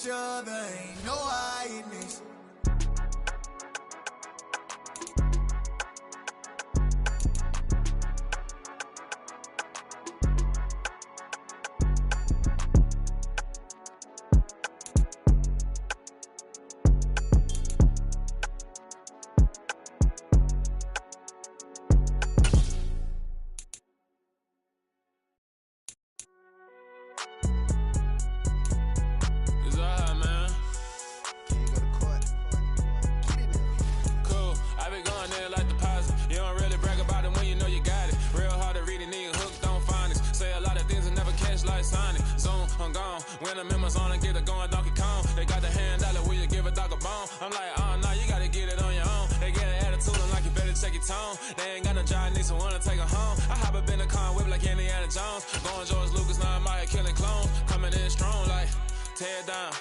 each other, ain't no hiding this. When the members on and get it going Donkey Kong, they got the hand dollar, will you give a dog a bone? I'm like, oh no, you gotta get it on your own. They get an attitude, I'm like, you better check your tone. They ain't got no job, need someone to take her home. I hop up in the car, whip like Indiana Jones. Going George Lucas, now I'm out here killing clones. Coming in strong like, tear it down,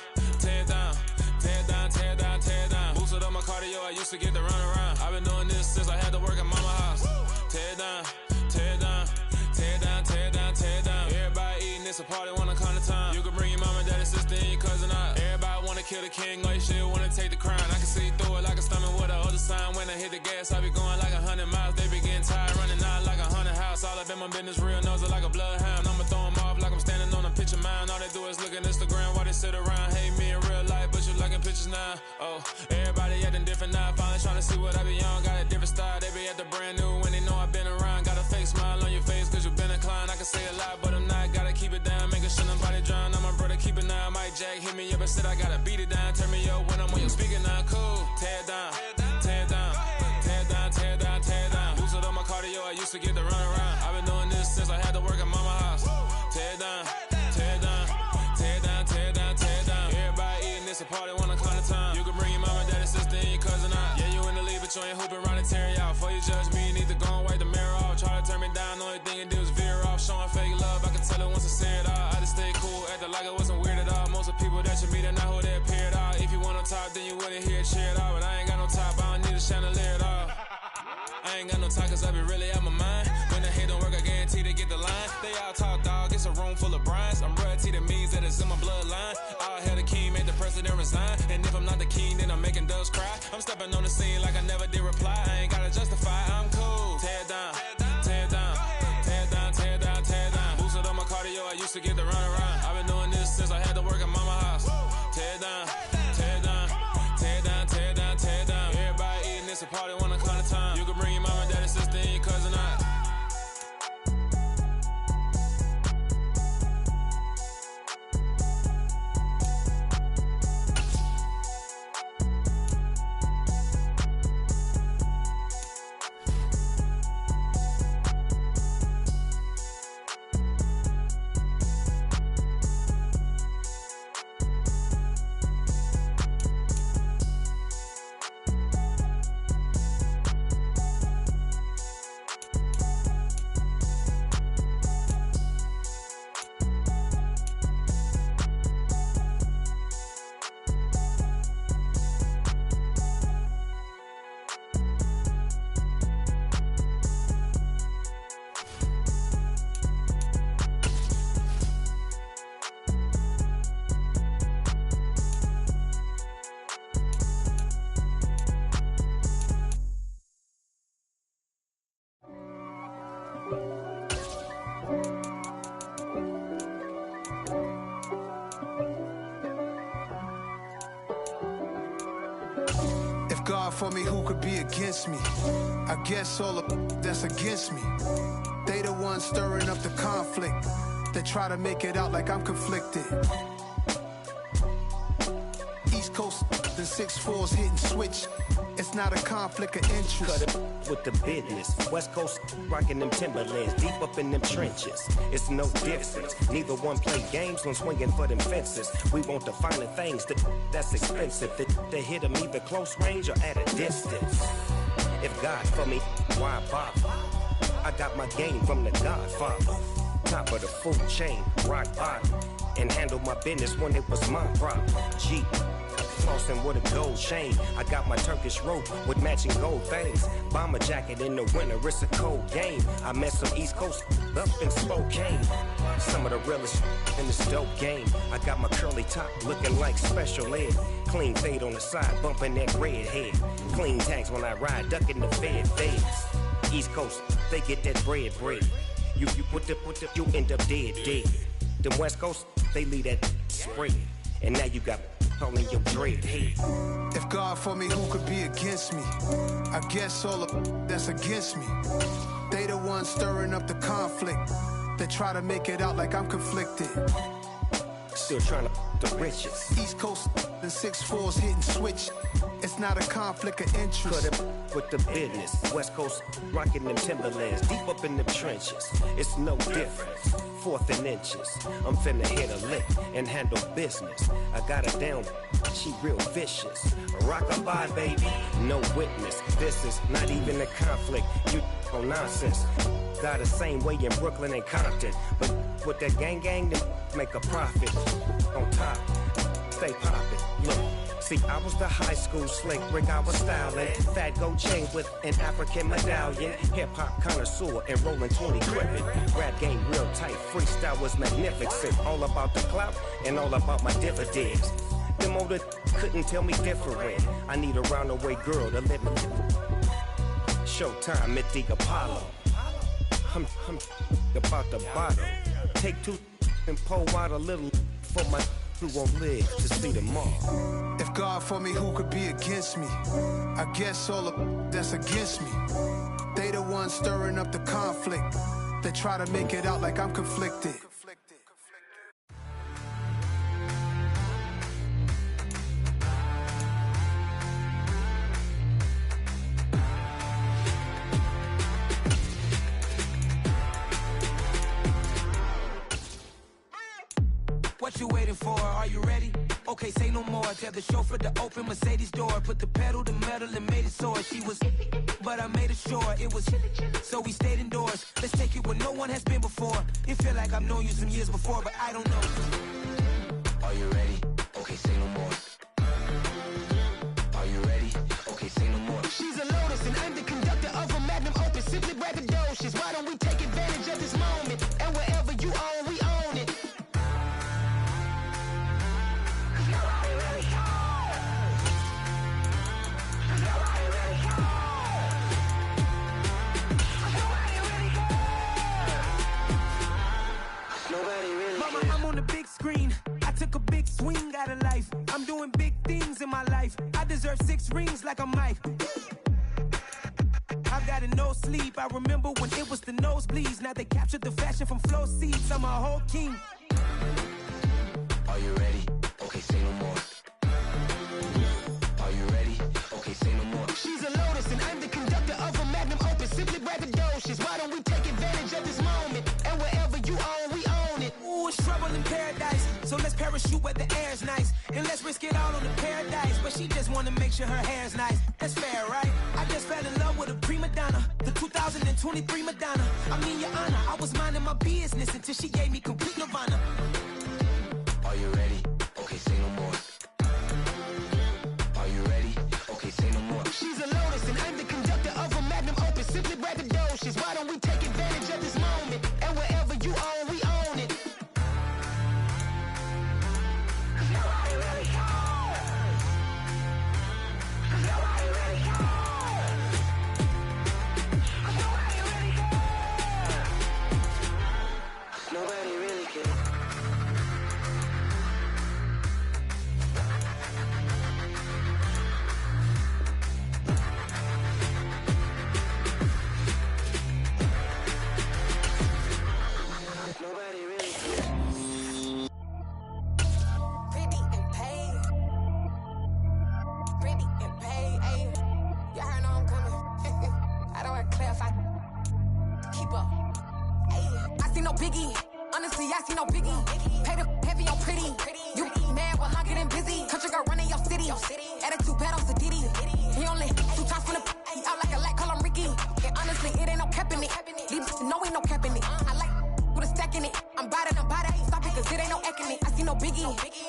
tear it down, tear it down, tear it down, tear it down. Boosted up my cardio, I used to get to run around. I've been doing this since I had to work at mama house. Tear it down, tear it down, tear it down, tear it down, tear it down. Everybody eating, it's a party, one kind of time. You can bring your mama, daddy, sister, and your cousin out. Everybody wanna kill the king, or you shit wanna take the crown. I can see through it like a stomach with a other sign. When I hit the gas, I be going like 100 miles. They be getting tired, running out like 100 house. All up in my business, real nose like a bloodhound. I'ma throw them off like I'm standing on a picture mound. All they do is look at Instagram while they sit around. Hate me in real life, but you liking pictures now. Oh, everybody acting different now. Finally trying to see what I be on. Got a different style, they be at the brand new when they know I've been around. Got a fake smile on your face, cause you been inclined. I can say a lot, but I'm not. Gotta keep it down, making sure nobody drown. I'm my brother, keep it now. Mike Jack hit me up and said I gotta beat it down. Turn me up when I'm on your speaker now. Cool, tear it down, tear it down, tear it down, tear it down, tear it down. Boosted up my cardio, I used to get to run around. I've been doing this since I had to work at mama house. Tear it down, tear it down, tear it down, tear it down, tear it down. Everybody eating, it's a party, one kind of time. You can bring your mama, daddy, sister, and your cousin out. Yeah, you in the lead, but you ain't hooping around and tear out. Before you judge me, you need to go and wipe the mirror off. Try to turn me down, only thing you do is veer off. Showing fake love, I can tell it once I say it all. I just stay cool, acting like it wasn't weird at all. Most of the people that you meet are not who they appear at all. If you want on top, then you wouldn't hear it cheer at all. But I ain't got no top, I don't need a chandelier at all. I ain't got no talk, cause I be really out my mind. When the hate don't work, I guarantee they get the line. They all talk, dog, it's a room full of brinds. I'm royalty, that means that it's in my bloodline. All hell the king, made the president resign. And if I'm not the king, then I'm making doves cry. I'm stepping on the scene like I never did reply. I ain't gotta justify, I'm cool. Tear it down, tear it down, tear it down, tear it down, tear it down. Boosted up my cardio, I used to get to run around. I've been doing this since I had to work at mama house. Tear it down, tear it down, tear it down, tear it down, tear it down. Everybody eating, it's a party, one kind of time. You can bring your mama, daddy, sister, and your cousin out. If God for me, who could be against me? I guess all of that's against me. They the ones stirring up the conflict. They try to make it out like I'm conflicted. East Coast, the 6'4's hitting switch. It's not a conflict of interest. Cut it with the business. West Coast rocking them Timberlands, deep up in them trenches. It's no difference. Neither one play games when swinging for them fences. We want the finer things that's expensive. They hit them either close range or at a distance. If God for me, why bother? I got my game from the Godfather. Top of the food chain, rock bottom. And handle my business when it was my problem. G. tossing with a gold chain. I got my Turkish rope with matching gold things. Bomber jacket in the winter, it's a cold game. I met some East Coast up in Spokane. Some of the realest in this dope game. I got my curly top looking like special ed. Clean fade on the side, bumping that red head. Clean tags when I ride, ducking the feds. East Coast, they get that bread. You put the, you end up dead. Them West Coast, they leave that spread. And now you got all in your dread head. If God for me, who could be against me? I guess all of that's against me. They the ones stirring up the conflict. They try to make it out like I'm conflicted. Still trying to the riches. East Coast, the 6'4s hitting switch. It's not a conflict of interest. Cut it with the business. West Coast rocking them Timberlands, deep up in them trenches. It's no difference. 4th and inches. I'm finna hit a lick and handle business. I got her down, she real vicious. Rockabye, baby, no witness. This is not even a conflict. You on nonsense. Got the same way in Brooklyn and Compton, but with that gang, then make a profit. On top, stay poppin'. Look. See, I was the high school slick Rick, I was styling. Fat gold chain with an African medallion. Hip-hop connoisseur and rolling 20 gripping. Rap game real tight, freestyle was magnificent. All about the clout and all about my dividends. Them older couldn't tell me different. I need a roundaway girl to let me. Showtime at the Apollo. I'm about the bottle. Take 2 and pour out a little for my who won't live to see tomorrow. If God for me, who could be against me? I guess all of that's against me. They the ones stirring up the conflict. They try to make it out like I'm conflicted. What you waiting for? Are you ready? Okay, say no more. Tell the chauffeur to open Mercedes door. Put the pedal to metal and made it soar. She was, but I made it sure it was. So we stayed indoors. Let's take it where no one has been before. It feel like I've known you some years before, but I don't know. Are you ready? Okay, say no more. Are you ready? Okay, say no more. She's a Lotus and I'm the conductor of a Magnum Opus. Simply braggadocious. Why don't we take advantage of this moment? And wherever you own, we own it. Screen. I took a big swing out of life. I'm doing big things in my life. I deserve 6 rings like I'm Mike. I've got no sleep. I remember when it was the nosebleeds. Now they captured the fashion from flow seats. I'm a whole king. Are you ready? Okay, say no more. Are you ready? Okay, say no more. She's a Lotus and I'm the conductor of a Magnum Opus. Simply braggadocious. Why don't we take advantage of this moment? And wherever you own, we own it. Ooh, it's trouble in paradise. So let's parachute where the air's nice. And let's risk it all on the paradise. But she just wanna make sure her hair's nice. That's fair, right? I just fell in love with a prima donna. The 2023 Madonna. I mean, your honor, I was minding my business until she gave me complete nirvana. Are you ready? Okay, say no more. Are you ready? Okay, say no more. She's a Lotus and I'm the conductor of a Magnum Opus. Simply braggadocious. Why don't we take advantage of this moment? And wherever you own, we own it. Nobody really cares. Nobody really cares. Nobody really cares. Nobody really cares.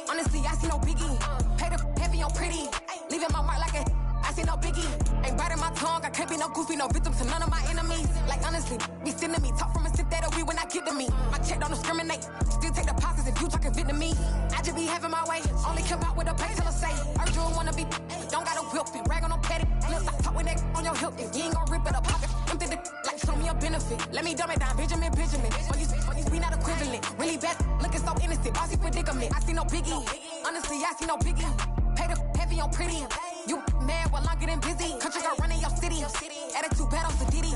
Honestly, I see no biggie. Pay the heavy on pretty. no biggie. Ain't biting my tongue, I can't be no goofy, no victim to none of my enemies. Like honestly, be sending me, talk from a sip that we when I get to me. My check don't discriminate, still take deposits if you talking Vietnamese. I just be having my way, only come out with a pay till I say. Urge you wanna be, don't gotta whip it, rag on no petty. Look, I talk with that on your hip, you ain't gon' rip it up, pocket. Empty the like show me a benefit. Let me dumb it down, Benjamin. For you be not equivalent. Really bad, looking so innocent, bossy predicament. I see no biggie, honestly, I see no biggie. Pay the heavy on pretty. You mad while I'm getting busy. Country girl running your city. Attitude bad on Diddy.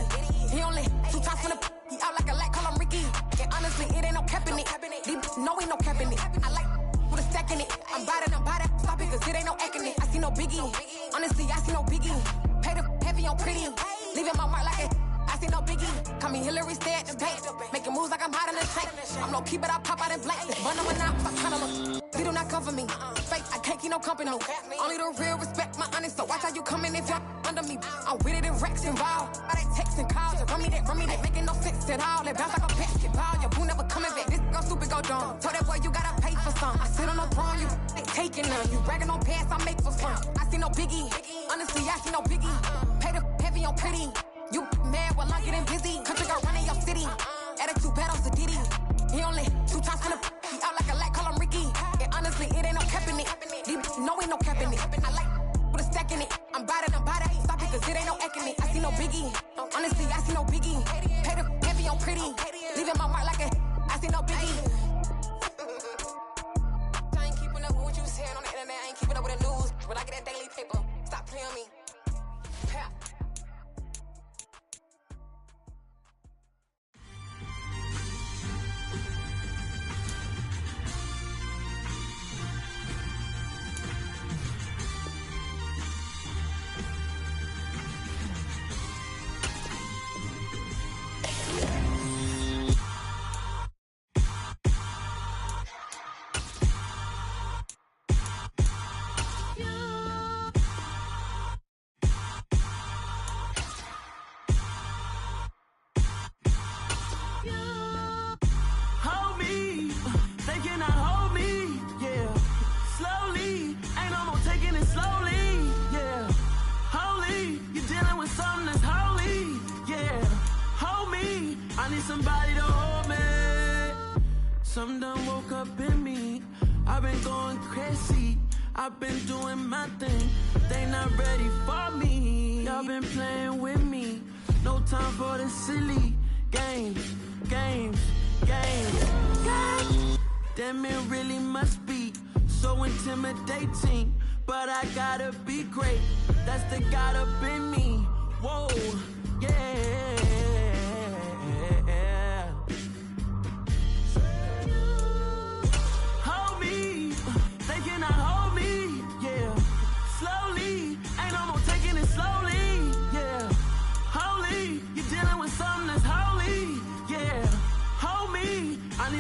He only 2 times from the he out like a light, call him Ricky. And honestly, it ain't no cap in it. No, ain't no cap in it. I like with a stack in it. I'm by that. Stop it, cause it ain't no acting it. I see no biggie. Honestly, I see no biggie. Pay the heavy on pretty. Leaving my mark like it. I see no biggie. Call me Hillary, stay at the bank. Making moves like I'm hot in the tank. I'm low key, but I pop out in blank. This bun when I stop trying to look. They do not come for me. Fake, I can't keep no company. Only the real respect my honest. So watch how you coming if y'all under me. I'm with it in Rex involved. All that text and calls. Run me that making no sense at all. They bounce like a basketball. Your boo never coming back. This go stupid, go dumb. Told that boy you gotta pay for some. I sit on the throne, you taking none. You bragging on past, I make for fun. I see no biggie. Honestly, I see no biggie. Pay the heavy on pretty. You mad while I'm getting busy. Country girl running your city. Attitude bad on Diddy. He only 2 times from the he out like a light, call him Ricky. And honestly, it ain't no cap in it. No, ain't no cap in it. I like with a stack in it. I'm by that. Stop it, cause it ain't no acting it. I see no biggie. Honestly, I see no biggie. Pay the heavy on pretty. Leaving my mark like a I see no biggie. I ain't keeping up with what you saying on the internet. I ain't keeping up with the news. When I get that daily paper, stop playing me. Somebody to hold me. Something done woke up in me. I've been going crazy. I've been doing my thing. They not ready for me. Y'all been playing with me. No time for the silly games. Damn, it really must be so intimidating. But I gotta be great. That's the God up in me. Whoa, yeah.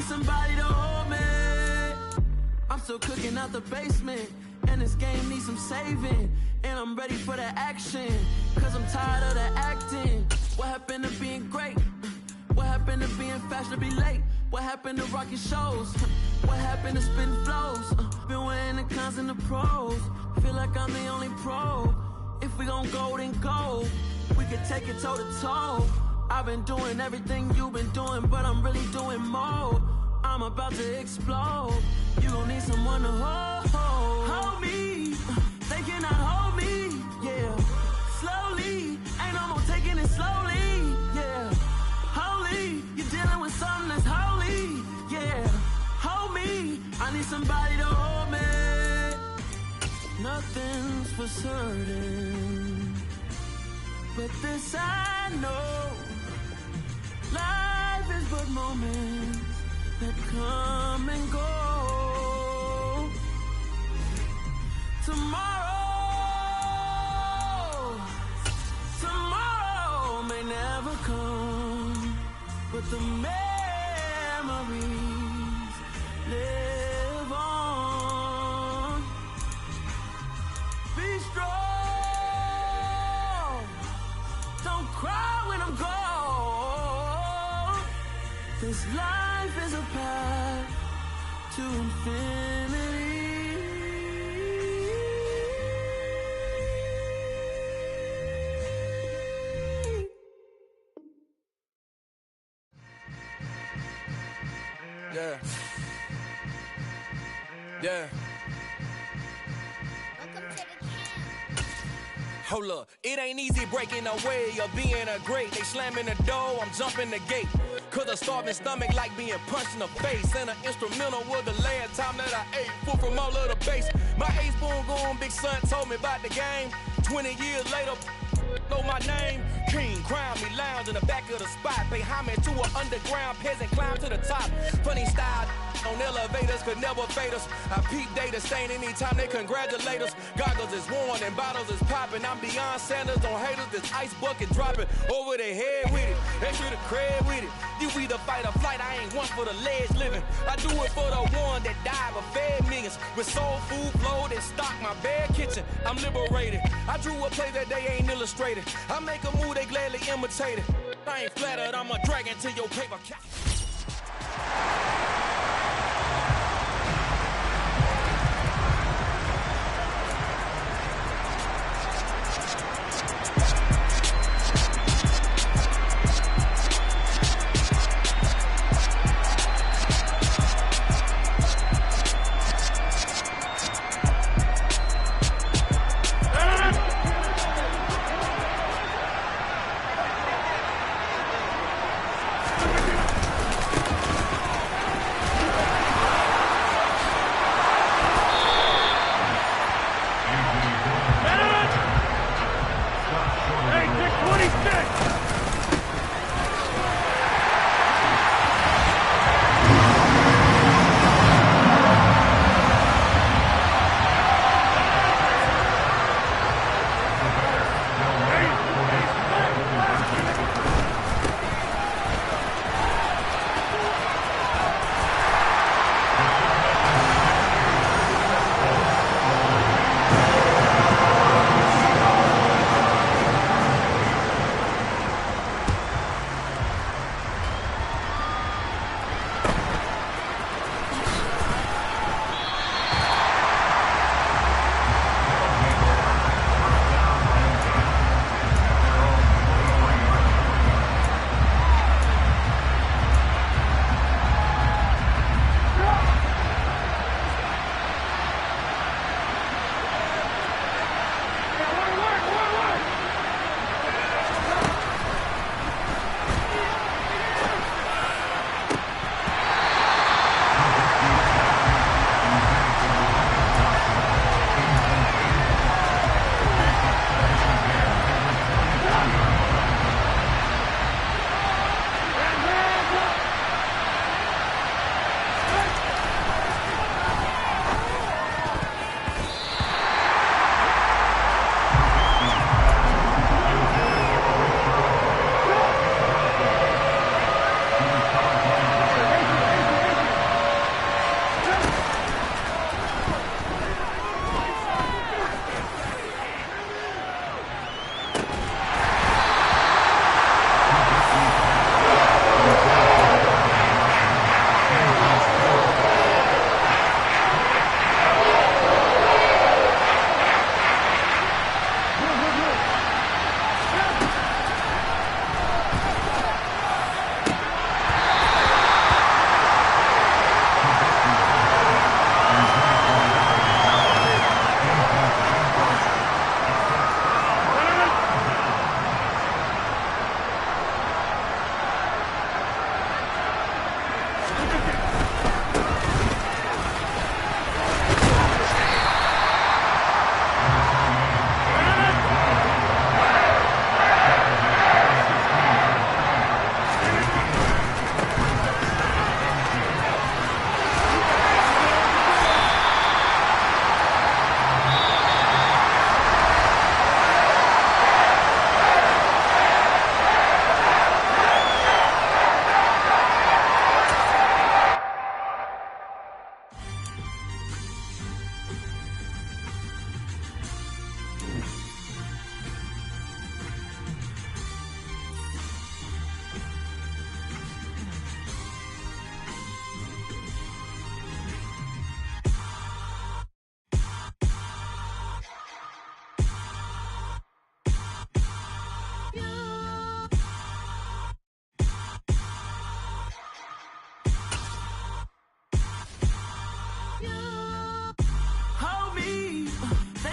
Somebody to hold me. I'm still cooking out the basement, and this game needs some saving. And I'm ready for the action, cause I'm tired of the acting. What happened to being great? What happened to being fashionably late? What happened to rocking shows? What happened to spitting flows? Been wearing the cons and the pros. Feel like I'm the only pro. If we gon' go, then go. We could take it toe to toe. I've been doing everything you've been doing, but I'm really doing more. I'm about to explode. You gon' need someone to hold me. They cannot hold me, yeah. Slowly, ain't no more taking it slowly, yeah. Holy, you're dealing with something that's holy, yeah. Hold me, I need somebody to hold me. Nothing's for certain, but this I know. Life is but moments that come and go. Tomorrow may never come, but the memories live on. Be strong, don't cry when I'm gone. This life is a path to infinity. Yeah. Hold up, it ain't easy breaking away or being a great. They slamming the door, I'm jumping the gate. Cause a starving stomach like being punched in the face. And an instrumental was the last time that I ate food from all of the bass. My ace boom goon, big son told me about the game. 20 years later, know my name. King, crown me, lounge in the back of the spot. Pay homage to an underground peasant, climb to the top. Funny style on elevators could never fade us. I peep data stain anytime they congratulate us. Goggles is worn and bottles is popping. I'm beyond Sanders on haters, this ice bucket dropping over their head with it. Extra the cred with it. You either fight or flight, I ain't one for the ledge living. I do it for the one that died but fed millions. With soul food flowed and stocked my bare kitchen. I'm liberated. I drew a play that they ain't illustrated. I make a move, they gladly imitate it. I ain't flattered, I'm a dragon to your paper cap.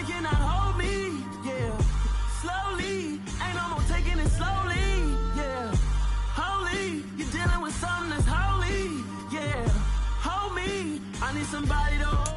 cannot hold me, yeah. Slowly, ain't no more taking it slowly, yeah. Holy, you're dealing with something that's holy, yeah. Hold me, I need somebody to hold me.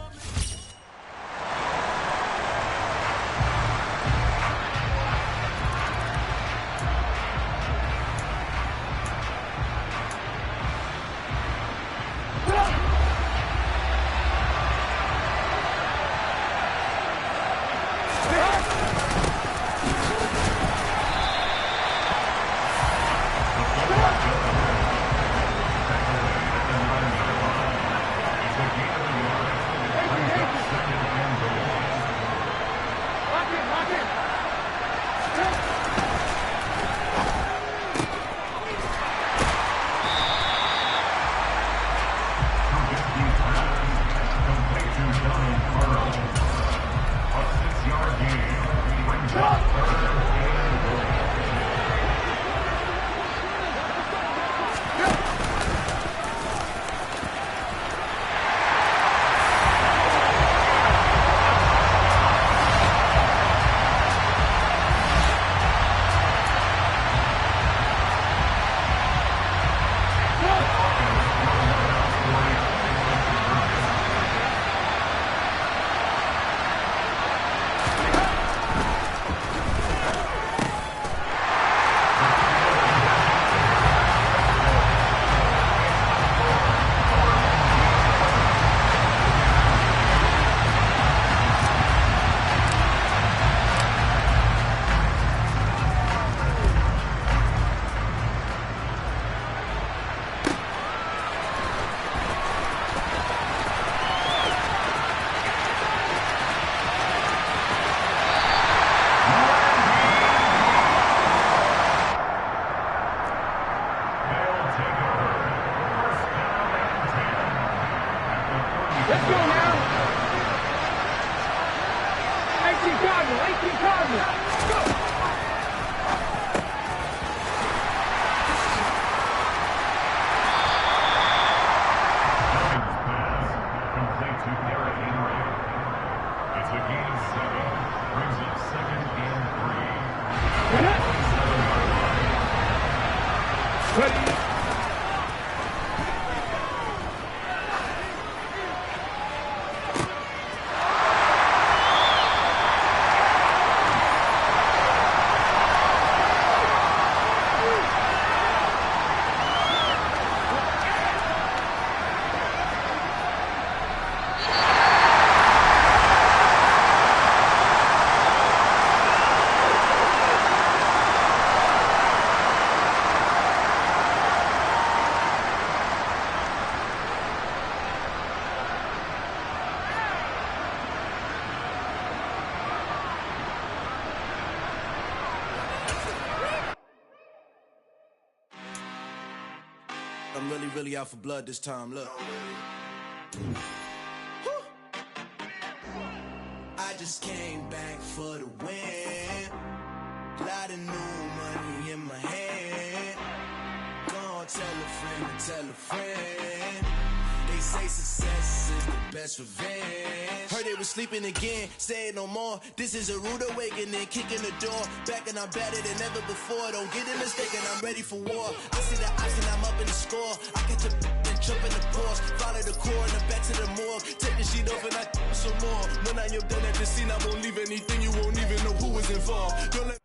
I'm really out for blood this time, look. I just came back for the win. Lot of new money in my hand. Gonna tell a friend and tell a friend. They say success is the best revenge. Heard they was sleeping again, say it no more. This is a rude awakening, kicking the door. Back and I'm better than ever before. Don't get it mistaken, I'm ready for war. I see the option, I'm up in the score. I catch a and jump in the Porsche. Follow the core and the back to the morgue. Take the sheet off and I some more. When I am done at the scene, I won't leave anything. You won't even know who was involved. Don't let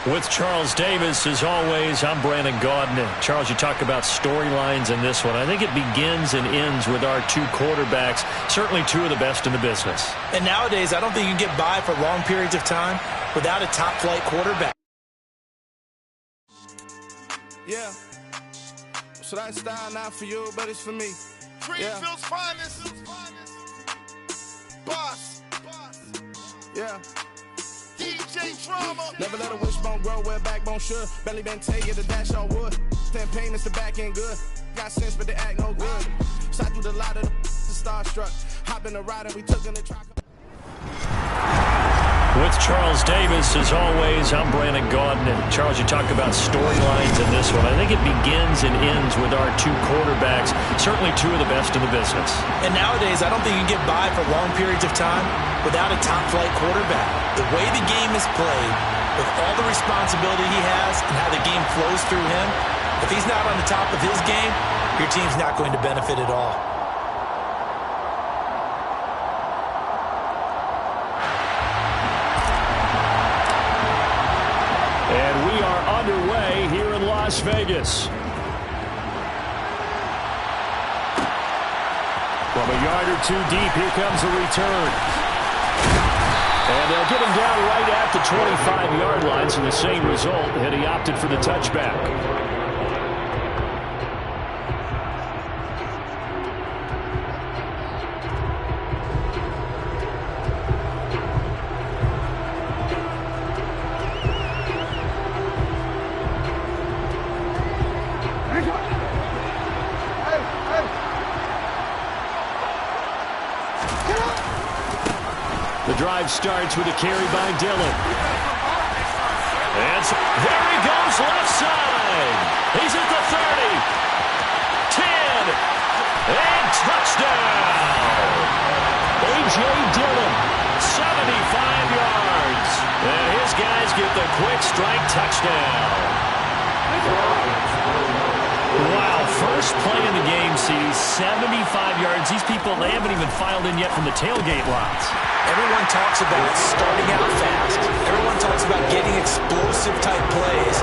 With Charles Davis, as always, I'm Brandon Gaudin. Charles, you talk about storylines in this one. I think it begins and ends with our two quarterbacks, certainly two of the best in the business. And nowadays, I don't think you can get by for long periods of time without a top-flight quarterback. yeah. So that style not for you, but it's for me. Greenfield's finest. Boss. Yeah. DJ Drama. Never let a wishbone grow where a backbone should. Belly been tell you the dash on wood. Then pain is the back end good. Got sense, but they act no good. Shot through the lot of the starstruck. Hop in the ride and we took in the truck. With Charles Davis, as always, I'm Brandon Gaudin. And Charles, you talk about storylines in this one. I think it begins and ends with our two quarterbacks, certainly two of the best in the business. And nowadays, I don't think you can get by for long periods of time without a top-flight quarterback. The way the game is played, with all the responsibility he has and how the game flows through him, if he's not on the top of his game, your team's not going to benefit at all. And we are underway here in Las Vegas. From a yard or two deep, here comes a return. And they'll get him down right at the 25-yard line, so the same result, and he opted for the touchback. The drive starts with a carry by Dillon. And there he goes, left side. He's at the 30. 10. And touchdown. A.J. Dillon, 75 yards. And his guys get the quick strike touchdown. Wow, first play in the game sees 75 yards. These people, they haven't even filed in yet from the tailgate lots. Everyone talks about starting out fast. Everyone talks about getting explosive-type plays.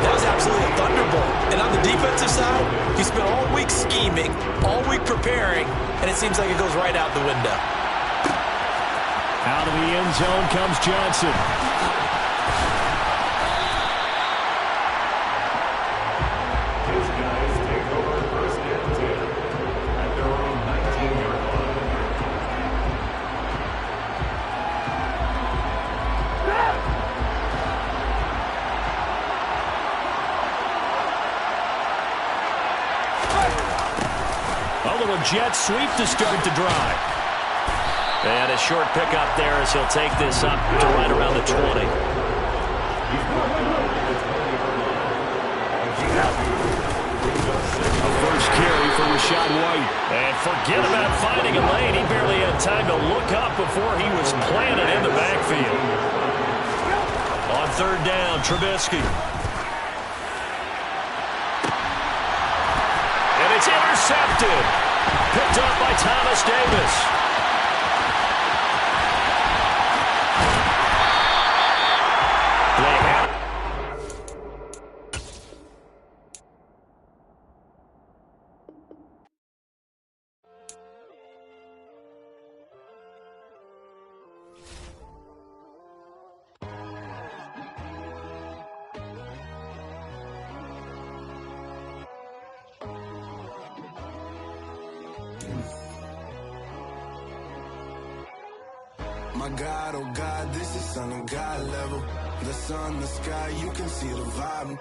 That was absolutely a thunderbolt. And on the defensive side, you spent all week scheming, all week preparing, and it seems like it goes right out the window. Out of the end zone comes Johnson. Jet sweep to start the drive. And a short pickup there as he'll take this up to right around the 20. A first carry for Rachaad White. And forget about finding a lane. He barely had time to look up before he was planted in the backfield. On third down, Trubisky. And it's intercepted. Picked up by Thomas Davis. They have My God, oh God, this is Son of God level. The sun, the sky, you can see the vibe.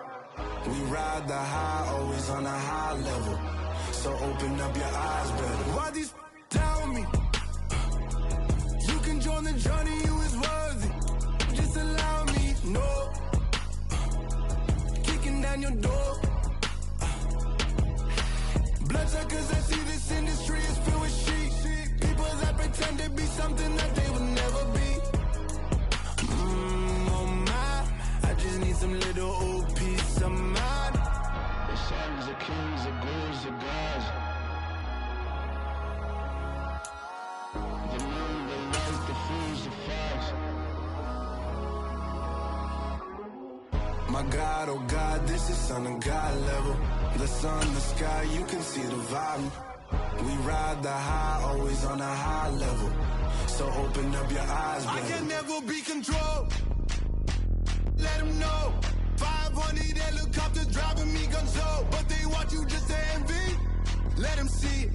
We ride the high, always on a high level. So open up your eyes better. Why these tell me? You can join the journey, you is worthy. Just allow me, no. Kicking down your door. Bloodsuckers, I see this industry is filled with sheep. People that pretend to be something that they will never be. Oh my, I just need some little old peace of mind. The sons of kings, the gurus of gods. The moon, the light, the fools, the facts. My God, oh God, this is Son of God level. The sun, the sky, you can see the vibe. We ride the high, always on a high level. So open up your eyes, baby. I can never be controlled. Let them know. 500 helicopters driving me gonzo. But they want you just to envy. Let them see it.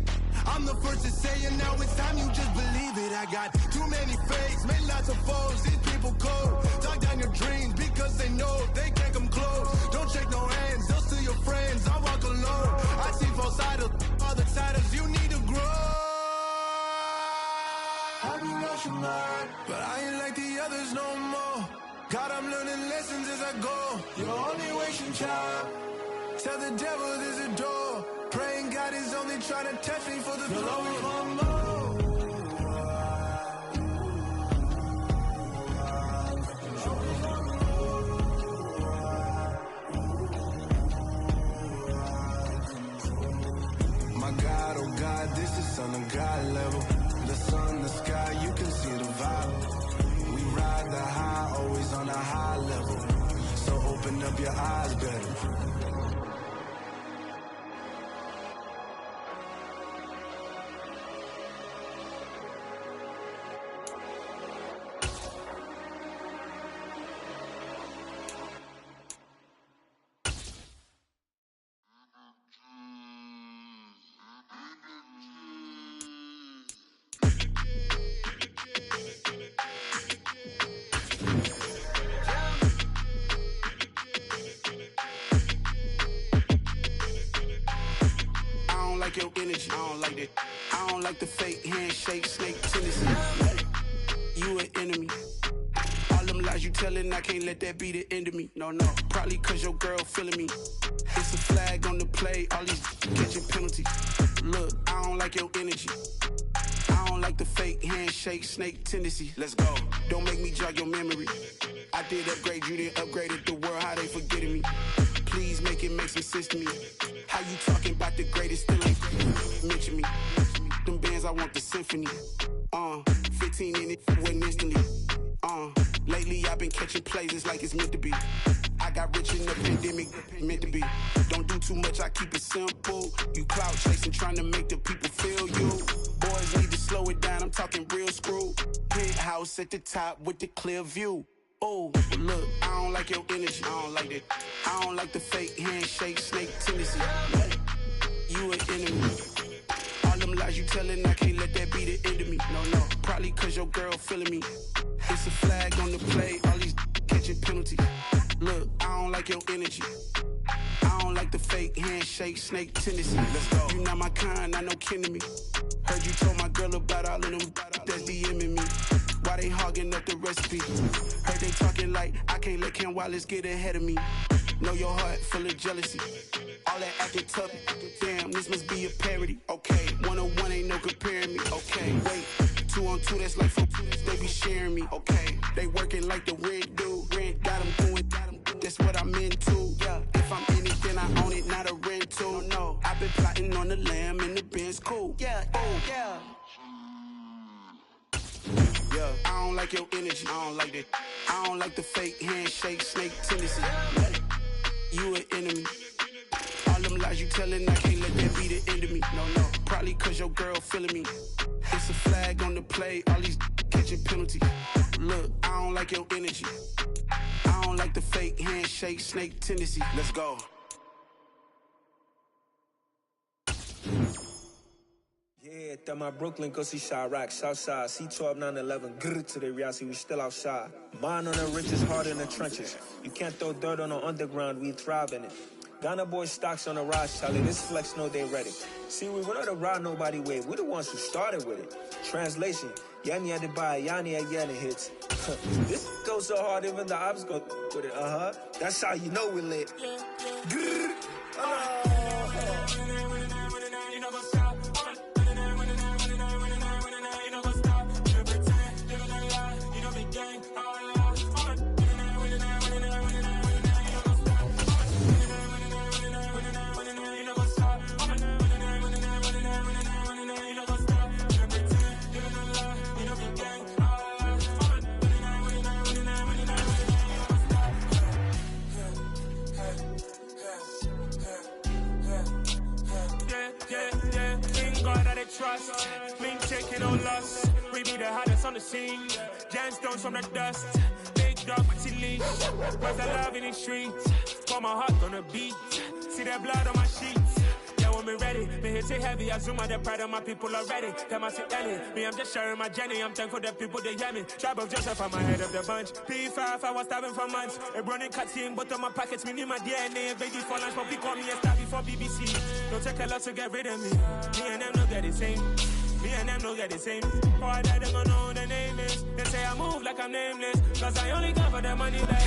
I'm the first to say it, now it's time you just believe it. I got too many fakes, made lots of foes. These people cold. Talk down your dreams because they know they can't come close. Don't shake no hands, they'll still your friends. I walk alone. I see false idols, other siders, you need to grow. Have you lost emotional. But I ain't like the others no more. God, I'm learning lessons as I go. You're only wasting time. Tell the devil there's a door. Praying God is only trying to touch me for the glory. My God, oh God, this is on a God level. The sun, the sky, you can see the vibe. We ride the high, always on a high level. So open up your eyes better. Your energy, I don't like that. I don't like the fake handshake, snake tendency. You an enemy. All them lies you telling, I can't let that be the end of me. No, probably cause your girl feeling me. It's a flag on the play, all these catching penalties. Look, I don't like your energy. I don't like the fake handshake, snake tendency. Let's go. Don't make me jog your memory. I did upgrade, you didn't upgrade it. The world, how they forgetting me. Please make it make some sense to me. How you talking about the greatest, still ain't mention me. Them bands, I want the symphony. 15 in it, wasn't instantly. Lately I've been catching plays, it's like it's meant to be. I got rich in the pandemic, meant to be. Don't do too much, I keep it simple. You clout chasing, trying to make the people feel you. Boys need to slow it down, I'm talking real screw. Penthouse at the top with the clear view. Oh, look, I don't like your energy, I don't like that. I don't like the fake handshake, snake tendency. You an enemy. All them lies you telling, I can't let that be the end of me. No, probably cause your girl feeling me. It's a flag on the play, all these catching penalties. Look, I don't like your energy. I don't like the fake handshake, snake tendency. Let's go. You not my kind, not no kin to me. Heard you told my girl about all of them that's DMing me. Why they hogging up the recipe? Heard they talking like I can't let Ken Wallace get ahead of me. Know your heart full of jealousy. All that acting tough. Damn, this must be a parody. Okay, 1-on-1 ain't no comparing me. Okay, wait, 2-on-2 that's like 4-2. They be sharing me. Okay, they working like the rent do. Rent got them doing. That's what I'm into. Yeah, if I'm in it, then I own it, not a rental. No, I've been plotting on the lamb and the Benz cool. Yeah, oh yeah. Yeah, I don't like your energy, I don't like that. I don't like the fake handshake, snake tendency. You an enemy. All them lies you telling, I can't let that be the end of me. No, probably cause your girl feeling me. It's a flag on the play, all these catching penalties. Look, I don't like your energy. I don't like the fake handshake, snake tendency. Let's go. Yeah, that my Brooklyn, go see Chirac, Southside, C12, 911, grrr to the reality, we still outside. Mine on the riches, hard in the trenches. You can't throw dirt on the underground, we thrive in it. Ghana boys stocks on the rise, Charlie, this flex know they ready. See, we were not to ride nobody way, we the ones who started with it. Translation, Yanni had to buy, Yanni had Yanni hits. This goes so hard, even the ops go with it, That's how you know we lit. Grrr, trust, me taking no loss. We be the hardest on the scene. Gemstones from the dust. Big dog with your leash. Where's the love in the streets? Got my heart on the beat. See that blood on my sheets. Yeah, when me ready, me hit it heavy. I zoom out the pride of my people already. Them I see Ellie. Me, I'm just sharing my journey. I'm thankful that people they hear me. Tribe of Joseph, I'm ahead of the bunch. P5, I was starving for months. A running cutscene, but on my pockets, me need my DNA. Baby for lunch, but people call me a star before BBC. Don't take a lot to get rid of me. Me and them don't get the same. Me and them don't get the same. Boy, that they gonna know the name is. They say I move like I'm nameless, cause I only come for the money back.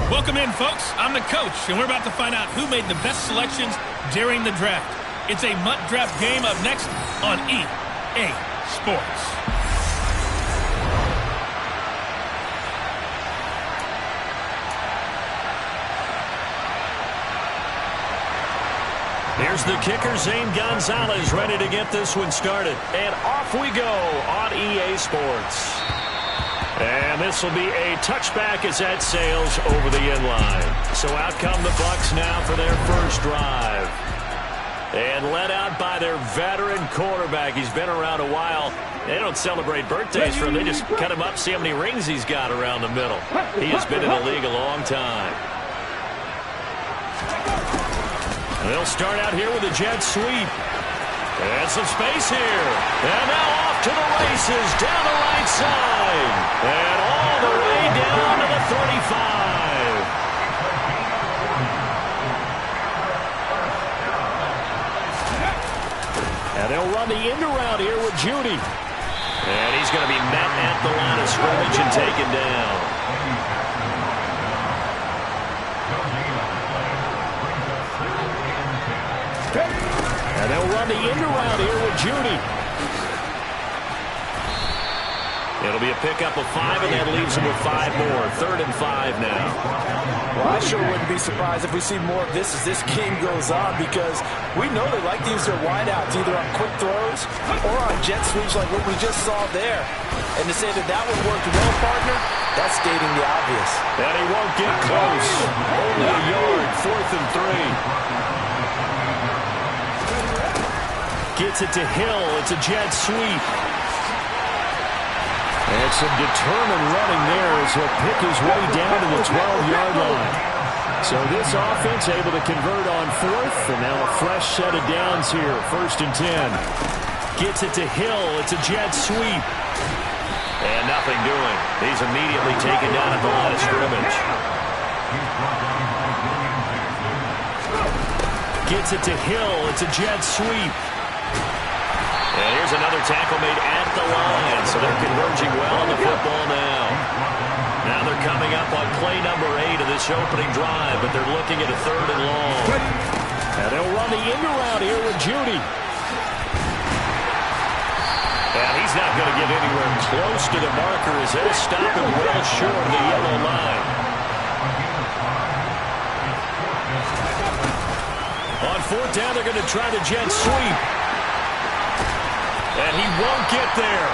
Welcome in, folks. I'm the coach, and we're about to find out who made the best selections during the draft. It's a MUT Draft game up next on EA Sports. Here's the kicker, Zane Gonzalez, ready to get this one started. And off we go on EA Sports. And this will be a touchback as that sails over the inline. So out come the Bucs now for their first drive. And led out by their veteran quarterback. He's been around a while. They don't celebrate birthdays for him. They just cut him up, see how many rings he's got around the middle. He has been in the league a long time. They'll start out here with a jet sweep. And some space here. And now off to the races down the right side. And all the way down to the 35. And they'll run the end around here with Judy. And he's going to be met at the line of scrimmage and taken down. And they'll run the end around here with Judy. It'll be a pickup of 5, and that leaves them with 5 more. 3rd and 5 now. Well, I sure wouldn't be surprised if we see more of this as this game goes on, because we know they like to use their wideouts either on quick throws or on jet sweeps like what we just saw there. And to say that that would work well, partner, that's stating the obvious. And he won't get close. Only a yard. 4th and 3. Gets it to Hill. It's a jet sweep. And some determined running there as he'll pick his way down to the 12-yard line. So this offense able to convert on 4th, and now a fresh set of downs here. 1st and 10. Gets it to Hill. It's a jet sweep. And nothing doing. He's immediately taken down at the line of scrimmage. Gets it to Hill. It's a jet sweep. And here's another tackle made at the line. So they're converging well on the football now. Now they're coming up on play number 8 of this opening drive, but they're looking at a 3rd and long. And they'll run the end around here with Judy. And he's not going to get anywhere close to the marker as they'll stop him well short of the yellow line. On 4th down, they're going to try the jet sweep. And he won't get there.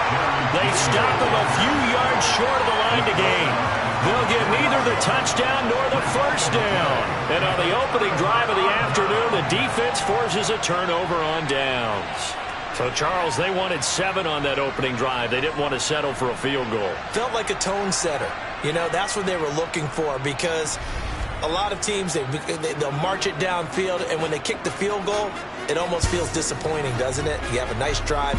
They stop him a few yards short of the line to gain. They'll get neither the touchdown nor the first down. And on the opening drive of the afternoon, the defense forces a turnover on downs. So, Charles, they wanted 7 on that opening drive. They didn't want to settle for a field goal. Felt like a tone setter. You know, that's what they were looking for, because a lot of teams, they'll march it downfield, and when they kick the field goal, it almost feels disappointing, doesn't it? You have a nice drive.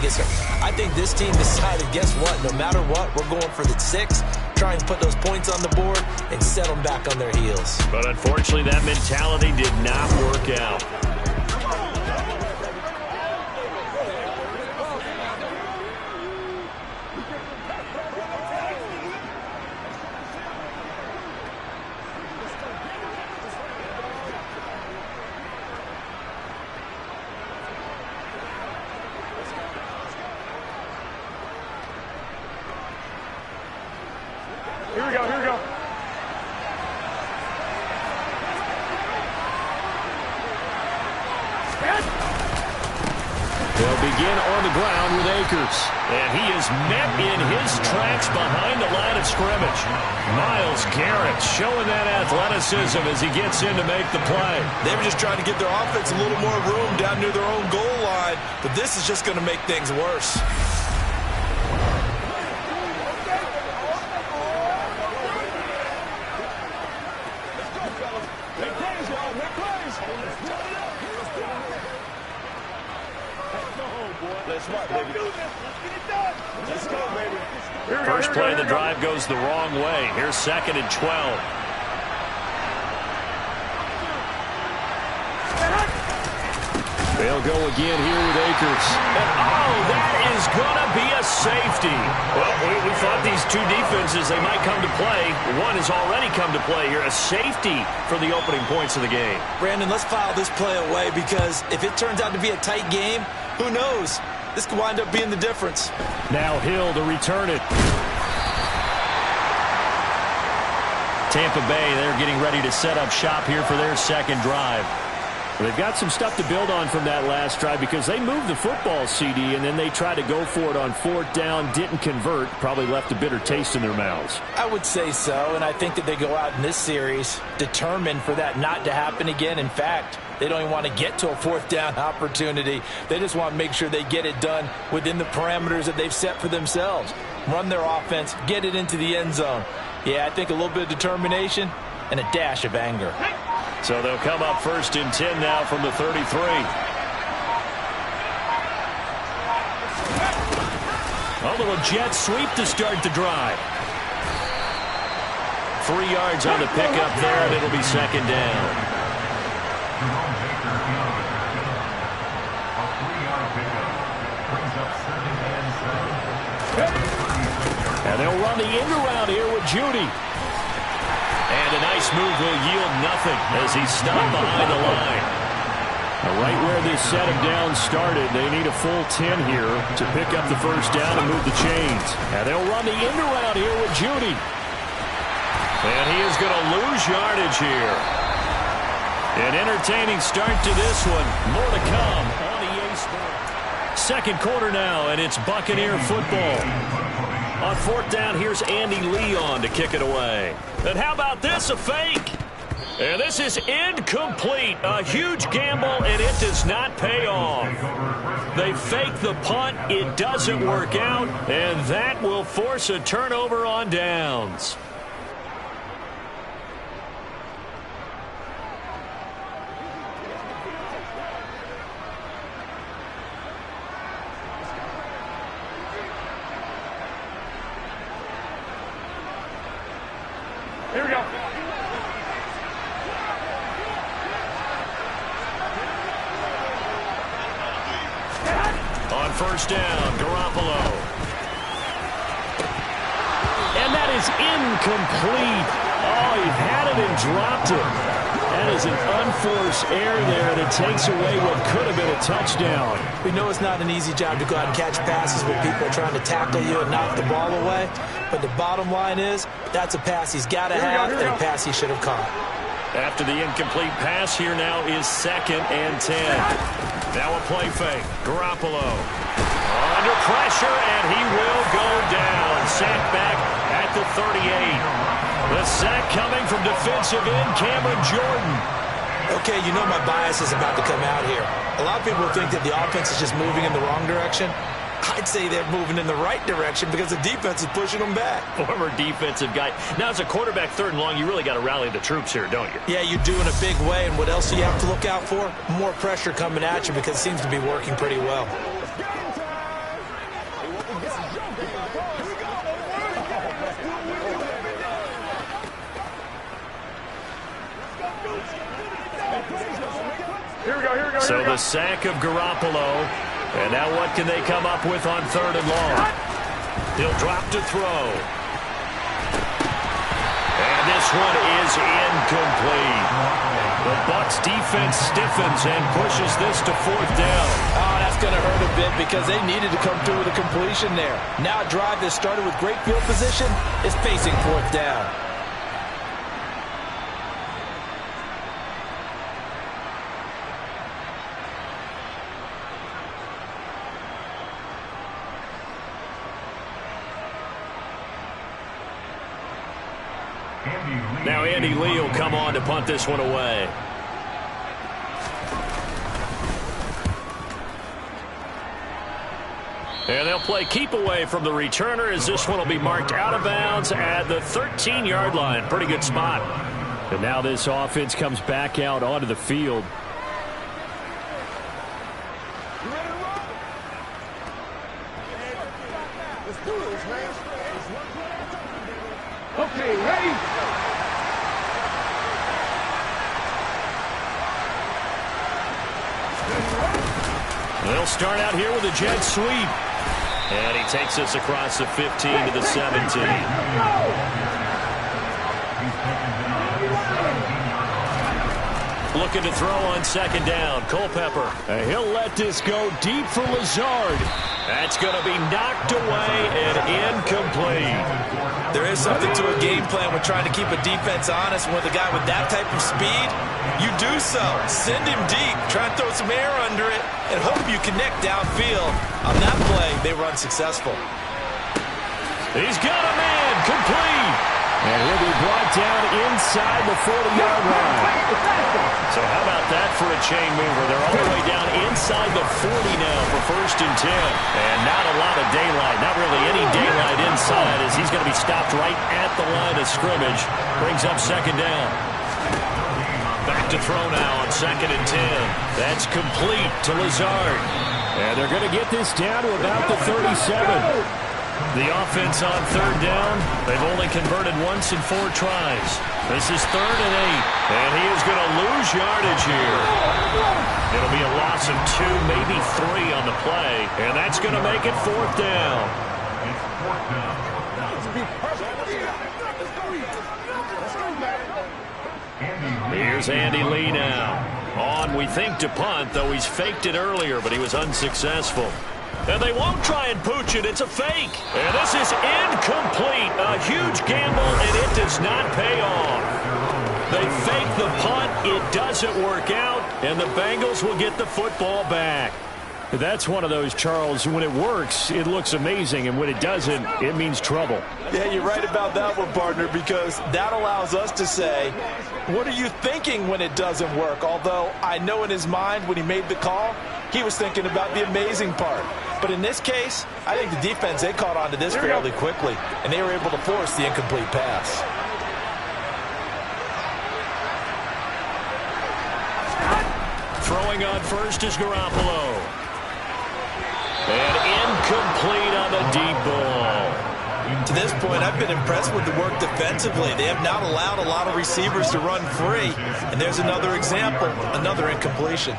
I think this team decided, guess what? No matter what, we're going for the 6, trying to put those points on the board and set them back on their heels. But unfortunately, that mentality did not work out. Here we go. They'll begin on the ground with Akers. And he is met in his tracks behind the line of scrimmage. Myles Garrett showing that athleticism as he gets in to make the play. They were just trying to give their offense a little more room down near their own goal line, but this is just going to make things worse. First play of the drive goes the wrong way. Here's 2nd and 12. They'll go again here with Akers. And, oh, that is going to be a safety. Well, we thought these two defenses, they might come to play. One has already come to play here. A safety for the opening points of the game. Brandon, let's file this play away because if it turns out to be a tight game, who knows? This could wind up being the difference. Now Hill to return it. Tampa Bay, they're getting ready to set up shop here for their second drive. They've got some stuff to build on from that last drive because they moved the football, CD, and then they tried to go for it on fourth down, didn't convert, probably left a bitter taste in their mouths. I would say so, and I think that they go out in this series determined for that not to happen again. In fact, they don't even want to get to a fourth down opportunity. They just want to make sure they get it done within the parameters that they've set for themselves. Run their offense, get it into the end zone. Yeah, I think a little bit of determination and a dash of anger. So they'll come up 1st and 10 now from the 33. A little jet sweep to start the drive. 3 yards on the pickup there, and it'll be second down. And they'll run the end around here with Judy. And a nice move will yield nothing as he's stopped behind the line. Now, right where this set of downs started, they need a full 10 here to pick up the first down and move the chains. And they'll run the end around here with Judy. And he is going to lose yardage here. An entertaining start to this one. More to come on EA Sports. Second quarter now, and it's Buccaneer football. On fourth down, here's Andy Leon to kick it away. And how about this, a fake? And this is incomplete. A huge gamble, and it does not pay off. They fake the punt. It doesn't work out, and that will force a turnover on downs. Here we go. On first down, Garoppolo. And that is incomplete. Oh, he had it and dropped it. That is an unforced error there, and it takes away what could have been a touchdown. We know it's not an easy job to go out and catch passes with people trying to tackle you and knock the ball away. But the bottom line is, that's a pass he's got to have and a pass he should have caught. After the incomplete pass, here now is 2nd and 10. Now a play fake. Garoppolo under pressure, and he will go down. Sacked back at the 38. The sack coming from defensive end Cameron Jordan. Okay, you know my bias is about to come out here. A lot of people think that the offense is just moving in the wrong direction. I'd say they're moving in the right direction because the defense is pushing them back. Former defensive guy. Now, as a quarterback 3rd and long, you really got to rally the troops here, don't you? Yeah, you do in a big way. And what else do you have to look out for? More pressure coming at you because it seems to be working pretty well. So the sack of Garoppolo. And now what can they come up with on 3rd and long? He'll drop to throw. And this one is incomplete. The Bucs defense stiffens and pushes this to 4th down. Oh, that's going to hurt a bit because they needed to come through with a completion there. Now a drive that started with great field position is facing 4th down. Now Andy Lee will come on to punt this one away. And they'll play keep away from the returner as this one will be marked out of bounds at the 13-yard line. Pretty good spot. And now this offense comes back out onto the field. Okay, ready? They'll start out here with a jet sweep. And he takes us across the 15 to the 17. Looking to throw on second down. Culpepper. He'll let this go deep for Lazard. That's going to be knocked away and incomplete. There is something to a game plan when trying to keep a defense honest. With a guy with that type of speed, you do so. Send him deep. Try and throw some air under it and hope you connect downfield. On that play, they were unsuccessful. He's got a man. Complete. And he'll be brought down inside the 40-yard line. So how about that for a chain mover? They're all the way down inside the 40 now for 1st and 10. And not a lot of daylight. Not really any daylight inside as he's going to be stopped right at the line of scrimmage. Brings up second down. Back to throw now on 2nd and 10. That's complete to Lazard. And they're going to get this down to about the 37. The offense on 3rd down. They've only converted once in 4 tries. This is 3rd and 8. And he is going to lose yardage here. It'll be a loss of 2, maybe 3 on the play. And that's going to make it 4th down. Here's Andy Lee now. On, we think, to punt, though he's faked it earlier, but he was unsuccessful. And they won't try and pooch it. It's a fake. And this is incomplete. A huge gamble, and it does not pay off. They fake the punt. It doesn't work out, and the Bengals will get the football back. That's one of those, Charles, when it works, it looks amazing, and when it doesn't, it means trouble. Yeah, you're right about that one, partner, because that allows us to say, what are you thinking when it doesn't work? Although I know in his mind when he made the call, he was thinking about the amazing part. But in this case, I think the defense, they caught on to this fairly quickly, and they were able to force the incomplete pass. Throwing on first is Garoppolo. And incomplete on the deep ball. To this point, I've been impressed with the work defensively. They have not allowed a lot of receivers to run free. And there's another example, another incompletion.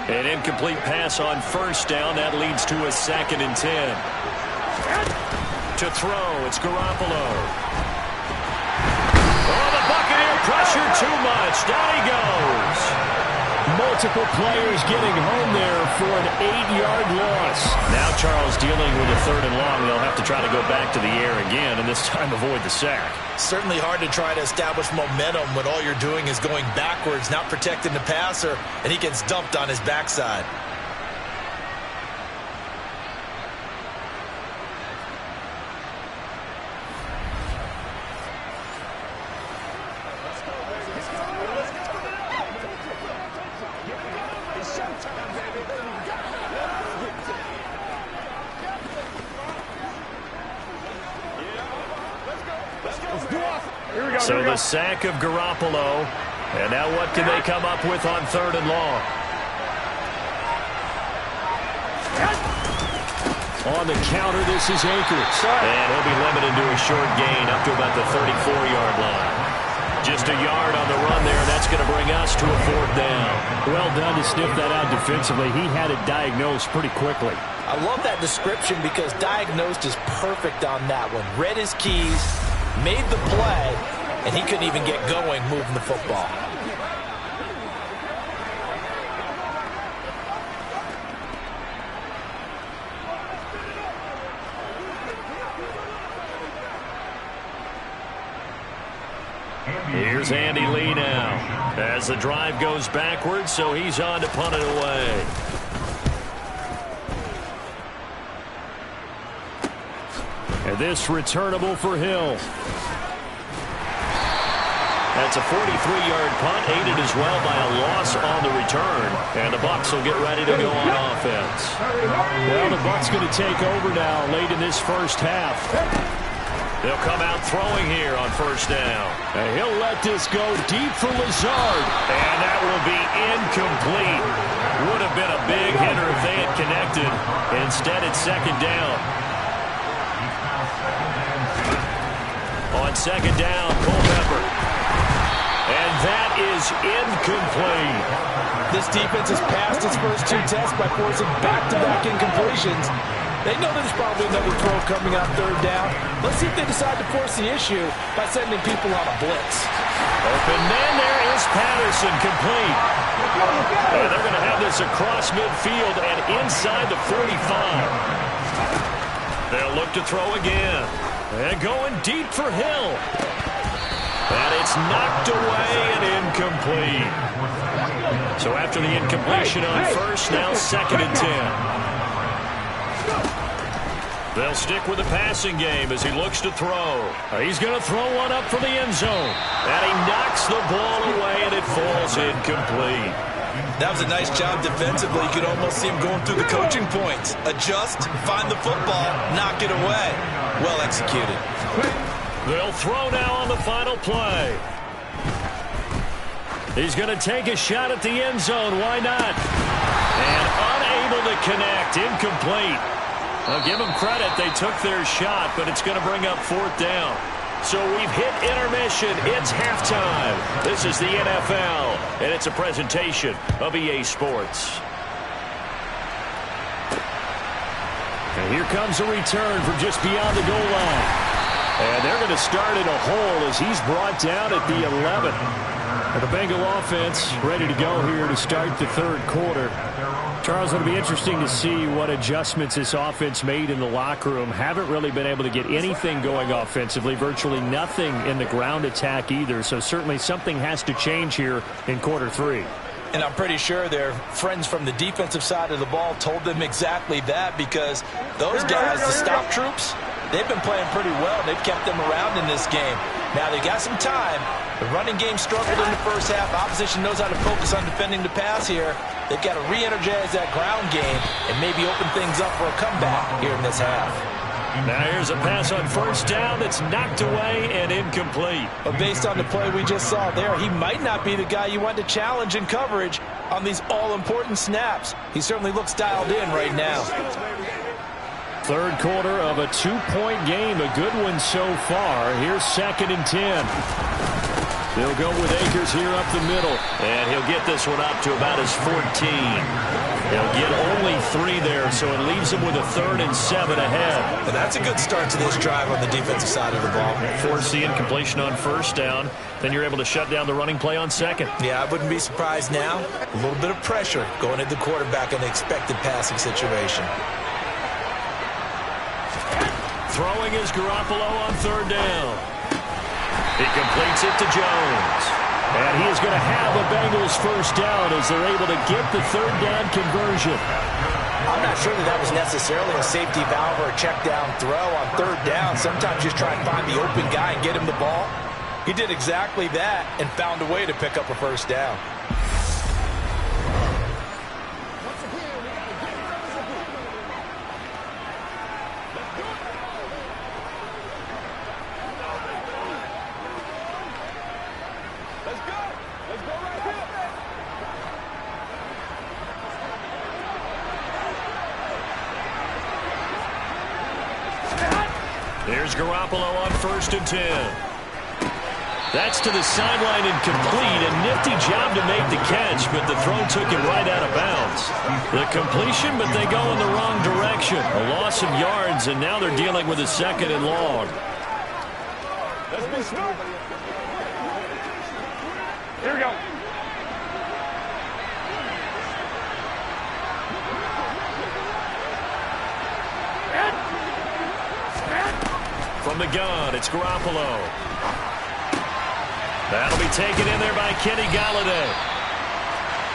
An incomplete pass on 1st down. That leads to a 2nd and 10. To throw, it's Garoppolo. Oh, the Buccaneer pressure too much. Down he goes. Multiple players getting home there for an 8-yard loss. Now Charles dealing with a 3rd and long. They'll have to try to go back to the air again, and this time avoid the sack. Certainly hard to try to establish momentum when all you're doing is going backwards, not protecting the passer, and he gets dumped on his backside. So the sack of Garoppolo. And now what can they come up with on 3rd and long? On the counter, this is Akers. And he'll be limited to a short gain up to about the 34-yard line. Just a yard on the run there, and that's going to bring us to a 4th down. Well done to sniff that out defensively. He had it diagnosed pretty quickly. I love that description because diagnosed is perfect on that one. Read his keys, made the play, and he couldn't even get going moving the football. Here's Andy Lee now as the drive goes backwards, so he's on to punt it away. And this returnable for Hill. That's a 43-yard punt, aided as well by a loss on the return. And the Bucs will get ready to go on offense. Well, the Bucs going to take over now late in this first half. They'll come out throwing here on 1st down. And he'll let this go deep for Lazard. And that will be incomplete. Would have been a big hitter if they had connected. Instead, it's 2nd down. On 2nd down, Culpepper. And that is incomplete. This defense has passed its first 2 tests by forcing back-to-back incompletions. They know there's probably another throw coming on 3rd down. Let's see if they decide to force the issue by sending people on a blitz. Open man, there is Patterson, complete. And they're going to have this across midfield and inside the 45. They'll look to throw again. And going deep for Hill. And it's knocked away and incomplete. So after the incompletion on first, now 2nd and 10. They'll stick with the passing game as he looks to throw. He's going to throw one up for the end zone. And he knocks the ball away, and it falls incomplete. That was a nice job defensively. You could almost see him going through the coaching points. Adjust, find the football, knock it away. Well executed. They'll throw now on the final play. He's going to take a shot at the end zone. Why not? And unable to connect. Incomplete. I'll give them credit. They took their shot, but it's going to bring up 4th down. So we've hit intermission. It's halftime. This is the NFL, and it's a presentation of EA Sports. And here comes a return from just beyond the goal line. And they're going to start in a hole as he's brought down at the 11. And the Bengal offense ready to go here to start the 3rd quarter. Charles, it'll be interesting to see what adjustments this offense made in the locker room. Haven't really been able to get anything going offensively, virtually nothing in the ground attack either. So certainly something has to change here in quarter 3. And I'm pretty sure their friends from the defensive side of the ball told them exactly that, because those guys, the stop troops, they've been playing pretty well. They've kept them around in this game. Now they got some time. The running game struggled in the first half. Opposition knows how to focus on defending the pass here. They've got to re-energize that ground game and maybe open things up for a comeback here in this half. Now here's a pass on first down that's knocked away and incomplete. But based on the play we just saw there, he might not be the guy you want to challenge in coverage on these all-important snaps. He certainly looks dialed in right now. 3rd quarter of a 2-point game, a good one so far. Here's 2nd and 10. They'll go with Akers here up the middle, and he'll get this one up to about his 14. He'll get only 3 there, so it leaves him with a 3rd and 7 ahead. And that's a good start to this drive on the defensive side of the ball. Force the incompletion on first down, then you're able to shut down the running play on 2nd. Yeah, I wouldn't be surprised now. A little bit of pressure going at the quarterback in the expected passing situation. Throwing is Garoppolo on 3rd down. He completes it to Jones. And he is going to have a Bengals first down as they're able to get the 3rd down conversion. I'm not sure that was necessarily a safety valve or a check down throw on 3rd down. Sometimes just try and find the open guy and get him the ball. He did exactly that and found a way to pick up a first down. There's Garoppolo on 1st and 10. That's to the sideline and complete. A nifty job to make the catch, but the throw took him right out of bounds. The completion, but they go in the wrong direction. A loss of yards, and now they're dealing with a 2nd and long. Let's be smart. Here we go. From the gun, it's Garoppolo. That'll be taken in there by Kenny Golladay.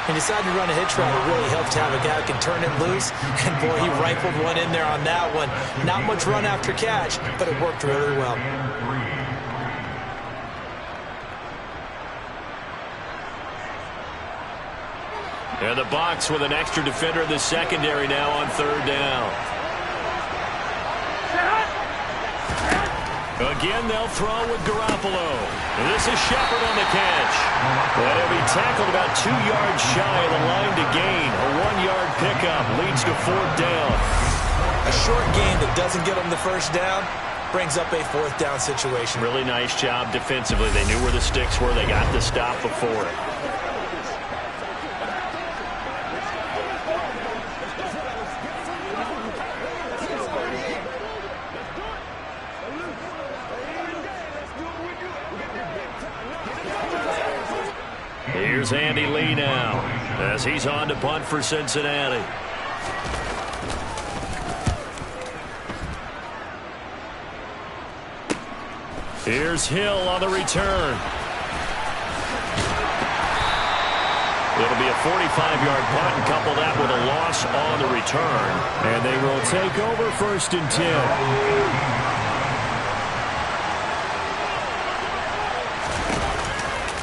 He decided to run a hitch route. It really helps to have a guy who can turn it loose. And, boy, he rifled one in there on that one. Not much run after catch, but it worked really well. And the Bucs with an extra defender in the secondary now on 3rd down. Again, they'll throw with Garoppolo. This is Shepard on the catch. And he'll be tackled about 2 yards shy of the line to gain. A 1-yard pickup leads to 4th down. A short game that doesn't get him the first down, brings up a fourth down situation. Really nice job defensively. They knew where the sticks were. They got the stop before it. Here's Andy Lee now as he's on to punt for Cincinnati. Here's Hill on the return. It'll be a 45-yard punt and couple that with a loss on the return. And they will take over 1st and 10.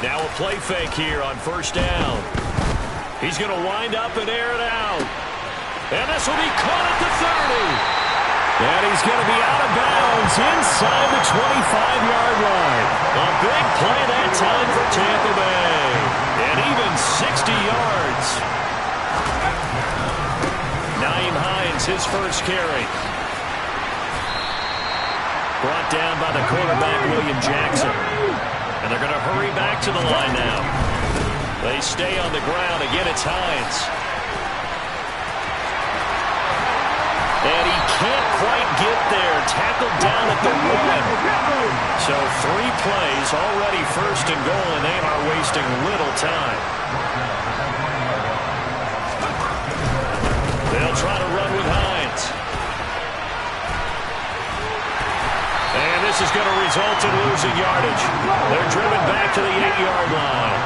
Now a play fake here on 1st down. He's going to wind up and air it out. And this will be caught at the 30. And he's going to be out of bounds inside the 25-yard line. A big play that time for Tampa Bay. And even 60 yards. Nyheim Hines, his first carry. Brought down by the quarterback, William Jackson. And they're going to hurry back to the line now. They stay on the ground. Again, it's Hines. And he can't quite get there. Tackled down at the 1. So 3 plays, already 1st and goal, and they are wasting little time. They'll try to run with Hines. And this is going to result in losing yardage. They're driven back to the 8-yard line.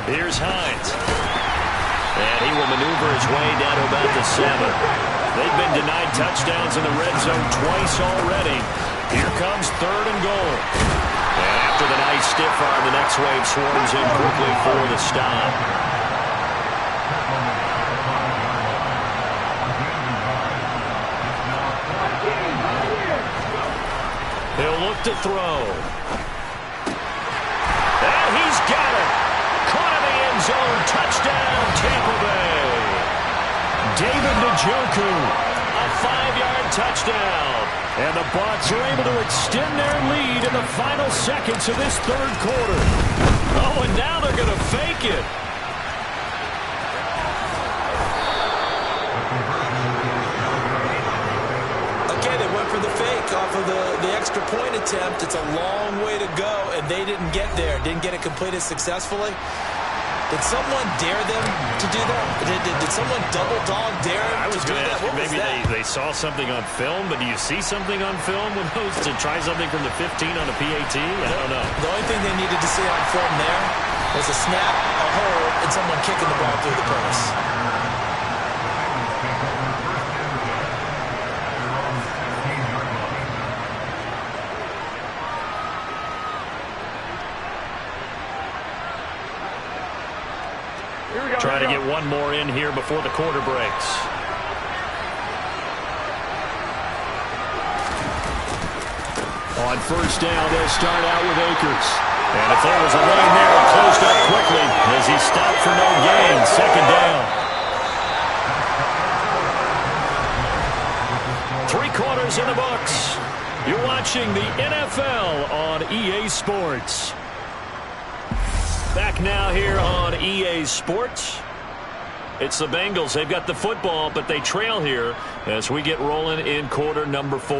Here's Hines. And he will maneuver his way down to about the 7. They've been denied touchdowns in the red zone twice already. Here comes 3rd and goal. And after the nice stiff arm, the next wave swarms in quickly for the stop. He'll look to throw. And he's got it. Caught in the end zone. Touchdown, Tampa Bay. David Njoku. A 5-yard touchdown. And the Bucs are able to extend their lead in the final seconds of this 3rd quarter. Oh, and now they're going to fake it. Off of the extra point attempt. It's a long way to go, and they didn't get there. Didn't get it completed successfully. Did someone dare them to do that? Did someone double dog dare them to do that? What was maybe that? they saw something on film, but do you see something on film with those to try something from the 15 on a PAT? I don't know. The only thing they needed to see on film there was a snap, a hold, and someone kicking the ball through the post. Trying to get one more in here before the quarter breaks. On 1st down, they'll start out with Akers. And if there was a lane there, it closed up quickly as he stopped for no gain. 2nd down. 3 quarters in the books. You're watching the NFL on EA Sports. Back now here on EA Sports. It's the Bengals. They've got the football, but they trail here as we get rolling in quarter number 4.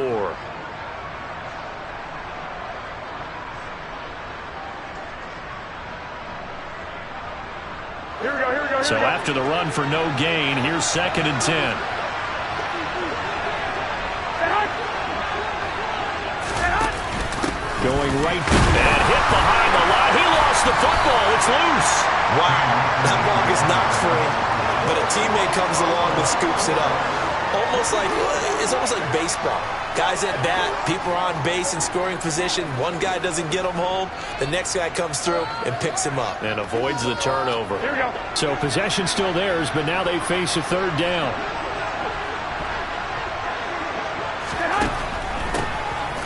Here we go. So after the run for no gain, here's 2nd and 10. Going right and hit behind the line. He lost the football. It's loose. Wow. That ball is not free, but a teammate comes along and scoops it up. It's almost like baseball. Guys at bat, people are on base in scoring position. One guy doesn't get him home. The next guy comes through and picks him up. And avoids the turnover. Here we go. So possession still theirs, but now they face a 3rd down.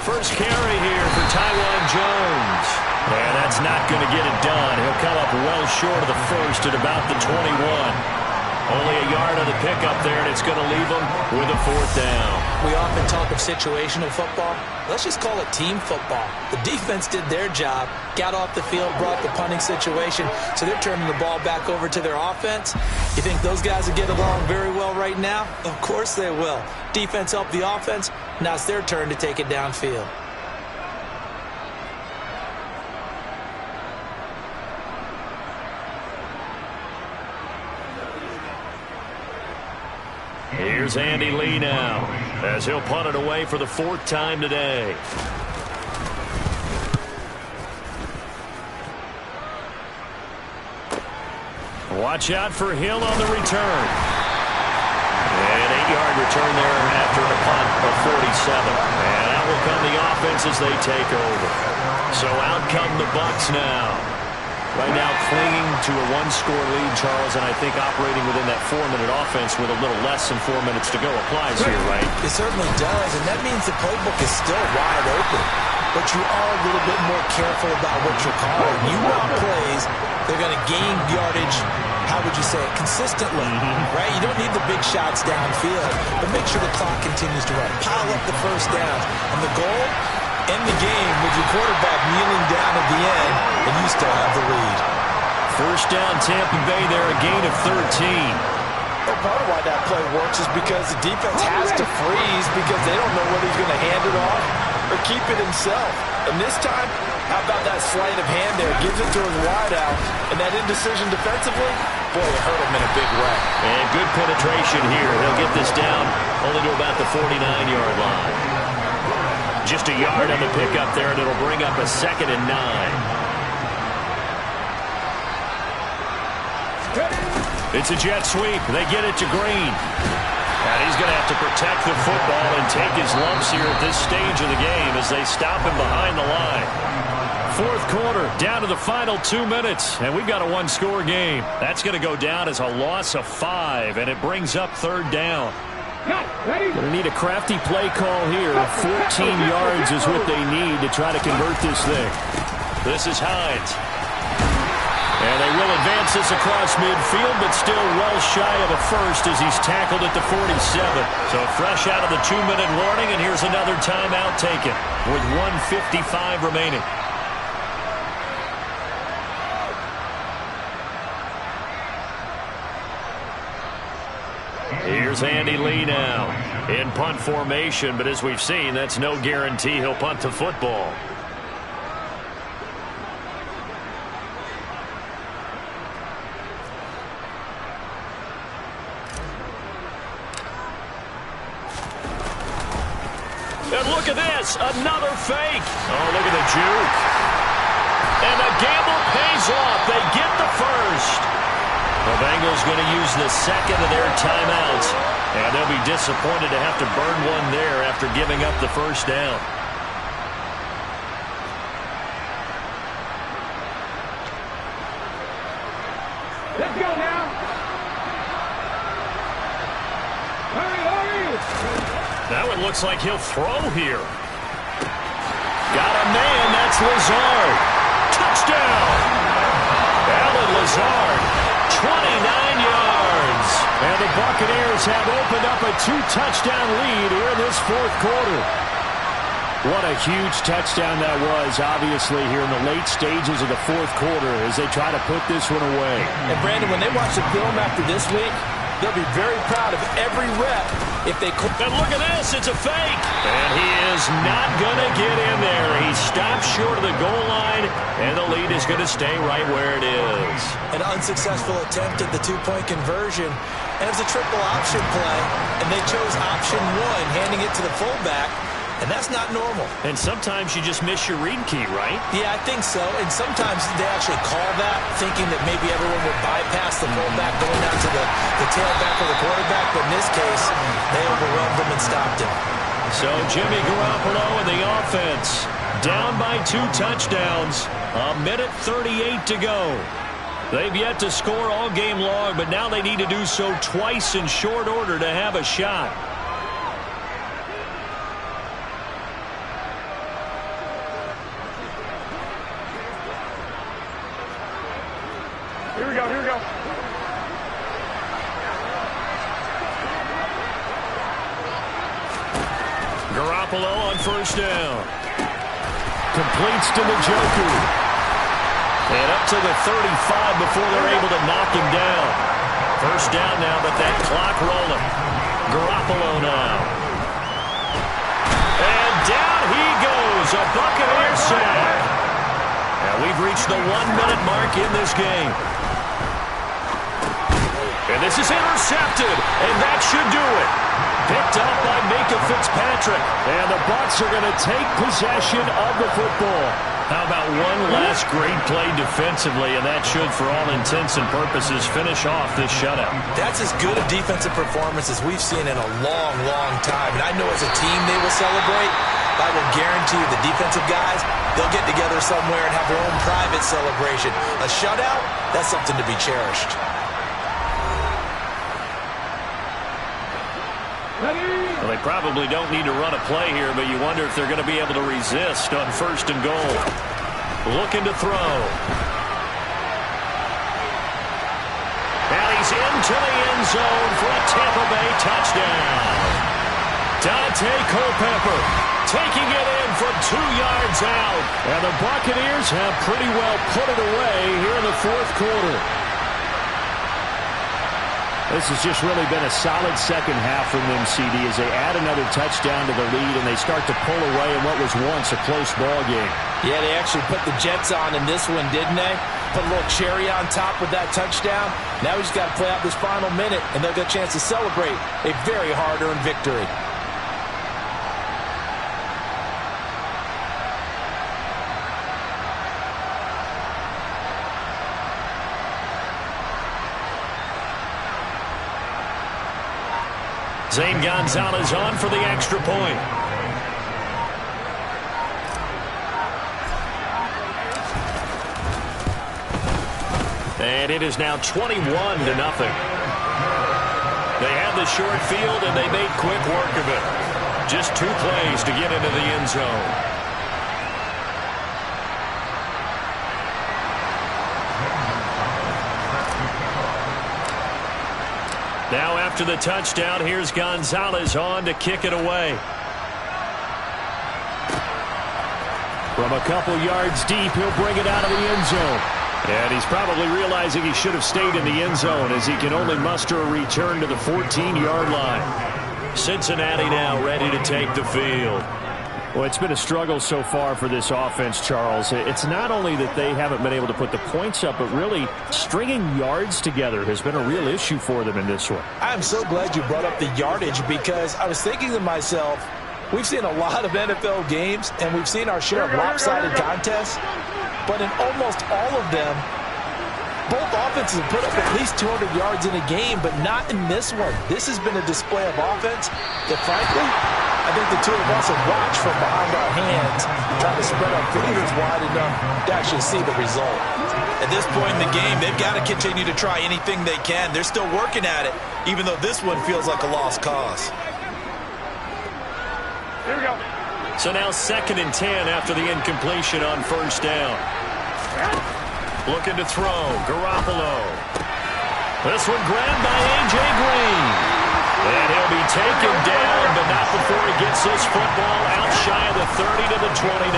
First carry here for Tywan Jones. And that's not going to get it done. He'll come up well short of the first at about the 21. Only a yard on the pickup there, and it's going to leave them with a 4th down. We often talk of situational football. Let's just call it team football. The defense did their job, got off the field, brought the punting situation, so they're turning the ball back over to their offense. You think those guys will get along very well right now? Of course they will. Defense helped the offense. Now it's their turn to take it downfield. Here's Andy Lee now, as he'll punt it away for the 4th time today. Watch out for Hill on the return. An 8-yard return there after a punt of 47. And out will come the offense as they take over. So out come the Bucs now. Right now clinging to a 1-score lead, Charles, and I think operating within that 4-minute offense with a little less than 4 minutes to go applies here, right? It certainly does, and that means the playbook is still wide open. But you are a little bit more careful about what you're calling. You want plays, they're going to gain yardage, how would you say it, consistently, right? You don't need the big shots downfield, but make sure the clock continues to run. Pile up the first downs. And the goal? End the game with your quarterback kneeling down at the end, and you still have the lead. First down, Tampa Bay there, a gain of 13. Well, part of why that play works is because the defense has to freeze because they don't know whether he's going to hand it off or keep it himself. And this time, how about that sleight of hand there? Gives it to his wideout, and that indecision defensively, boy, it hurt him in a big way. And good penetration here. They'll get this down only to about the 49-yard line. Just a yard on the pickup there, and it'll bring up a 2nd and 9. It's a jet sweep. They get it to Green. And he's going to have to protect the football and take his lumps here at this stage of the game as they stop him behind the line. 4th quarter, down to the final 2 minutes, and we've got a 1-score game. That's going to go down as a loss of 5, and it brings up 3rd down. Going to need a crafty play call here. 14 yards is what they need to try to convert this thing. This is Hines. And they will advance this across midfield, but still well shy of a first as he's tackled at the 47. So fresh out of the 2-minute warning, and here's another timeout taken with 1:55 remaining. Here's Andy Lee now in punt formation, but as we've seen, that's no guarantee he'll punt the football. And look at this, another fake. Oh, look at the juke. And the gamble pays off. They get the first. The Bengals going to use the 2nd of their timeouts, and they'll be disappointed to have to burn one there after giving up the first down. Let's go now. Hurry. That one looks like he'll throw here. Got a man, that's Lazard. Touchdown! Allen Lazard. 29 yards. And the Buccaneers have opened up a 2-touchdown lead here in this 4th quarter. What a huge touchdown that was, obviously, here in the late stages of the 4th quarter as they try to put this one away. And, Brandon, when they watch the film after this week, they'll be very proud of every rep if they could. And look at this, it's a fake. And he is not going to get in there. He stops short of the goal line, and the lead is going to stay right where it is. An unsuccessful attempt at the 2-point conversion, and it was a triple option play, and they chose option 1, handing it to the fullback. And that's not normal. And sometimes you just miss your read key, right? Yeah, I think so. And sometimes they actually call that, thinking that maybe everyone will bypass the fullback going down to the tailback or the quarterback. But in this case, they overwhelmed him and stopped him. So Jimmy Garoppolo and the offense down by 2 touchdowns. 1:38 to go. They've yet to score all game long, but now they need to do so twice in short order to have a shot. Here we go, here we go. Garoppolo on first down. Completes to Njoku. And up to the 35 before they're able to knock him down. First down now, but that clock rolling. Garoppolo now. And down he goes. A Buccaneer sack. And we've reached the 1-minute mark in this game. And this is intercepted. And that should do it. Picked up by Minkah Fitzpatrick. And the Bucs are going to take possession of the football. How about one last great play defensively, and that should, for all intents and purposes, finish off this shutout. That's as good a defensive performance as we've seen in a long, long time. And I know as a team they will celebrate. I will guarantee you the defensive guys, they'll get together somewhere and have their own private celebration. A shutout, that's something to be cherished. Well, they probably don't need to run a play here, but you wonder if they're going to be able to resist on first and goal. Looking to throw. And he's into the end zone for a Tampa Bay touchdown. Dante Culpepper taking it in from 2 yards out. And the Buccaneers have pretty well put it away here in the fourth quarter. This has just really been a solid second half from them, CD, as they add another touchdown to the lead and they start to pull away in what was once a close ball game. Yeah, they actually put the Jets on in this one, didn't they? Put a little cherry on top with that touchdown. Now we just got to play out this final minute, and they'll get a chance to celebrate a very hard-earned victory. Zane Gonzalez on for the extra point. And it is now 21-0. They had the short field, and they made quick work of it. Just 2 plays to get into the end zone. Now after the touchdown, here's Gonzalez on to kick it away. From a couple yards deep, he'll bring it out of the end zone. And he's probably realizing he should have stayed in the end zone as he can only muster a return to the 14-yard line. Cincinnati now ready to take the field. Well, it's been a struggle so far for this offense, Charles. It's not only that they haven't been able to put the points up, but really stringing yards together has been a real issue for them in this one. I'm so glad you brought up the yardage because I was thinking to myself, we've seen a lot of NFL games and we've seen our share of lopsided contests, but in almost all of them, both offenses have put up at least 200 yards in a game, but not in this one. This has been a display of offense that, frankly, I think the two of us have watched from behind our hands, trying to spread our fingers wide enough to actually see the result. At this point in the game, they've got to continue to try anything they can. They're still working at it, even though this one feels like a lost cause. Here we go. So now 2nd and 10 after the incompletion on first down. Looking to throw. Garoppolo. This one grabbed by A.J. Green. And he'll be taken down, but not before he gets this football out shy of the 30 to the 29.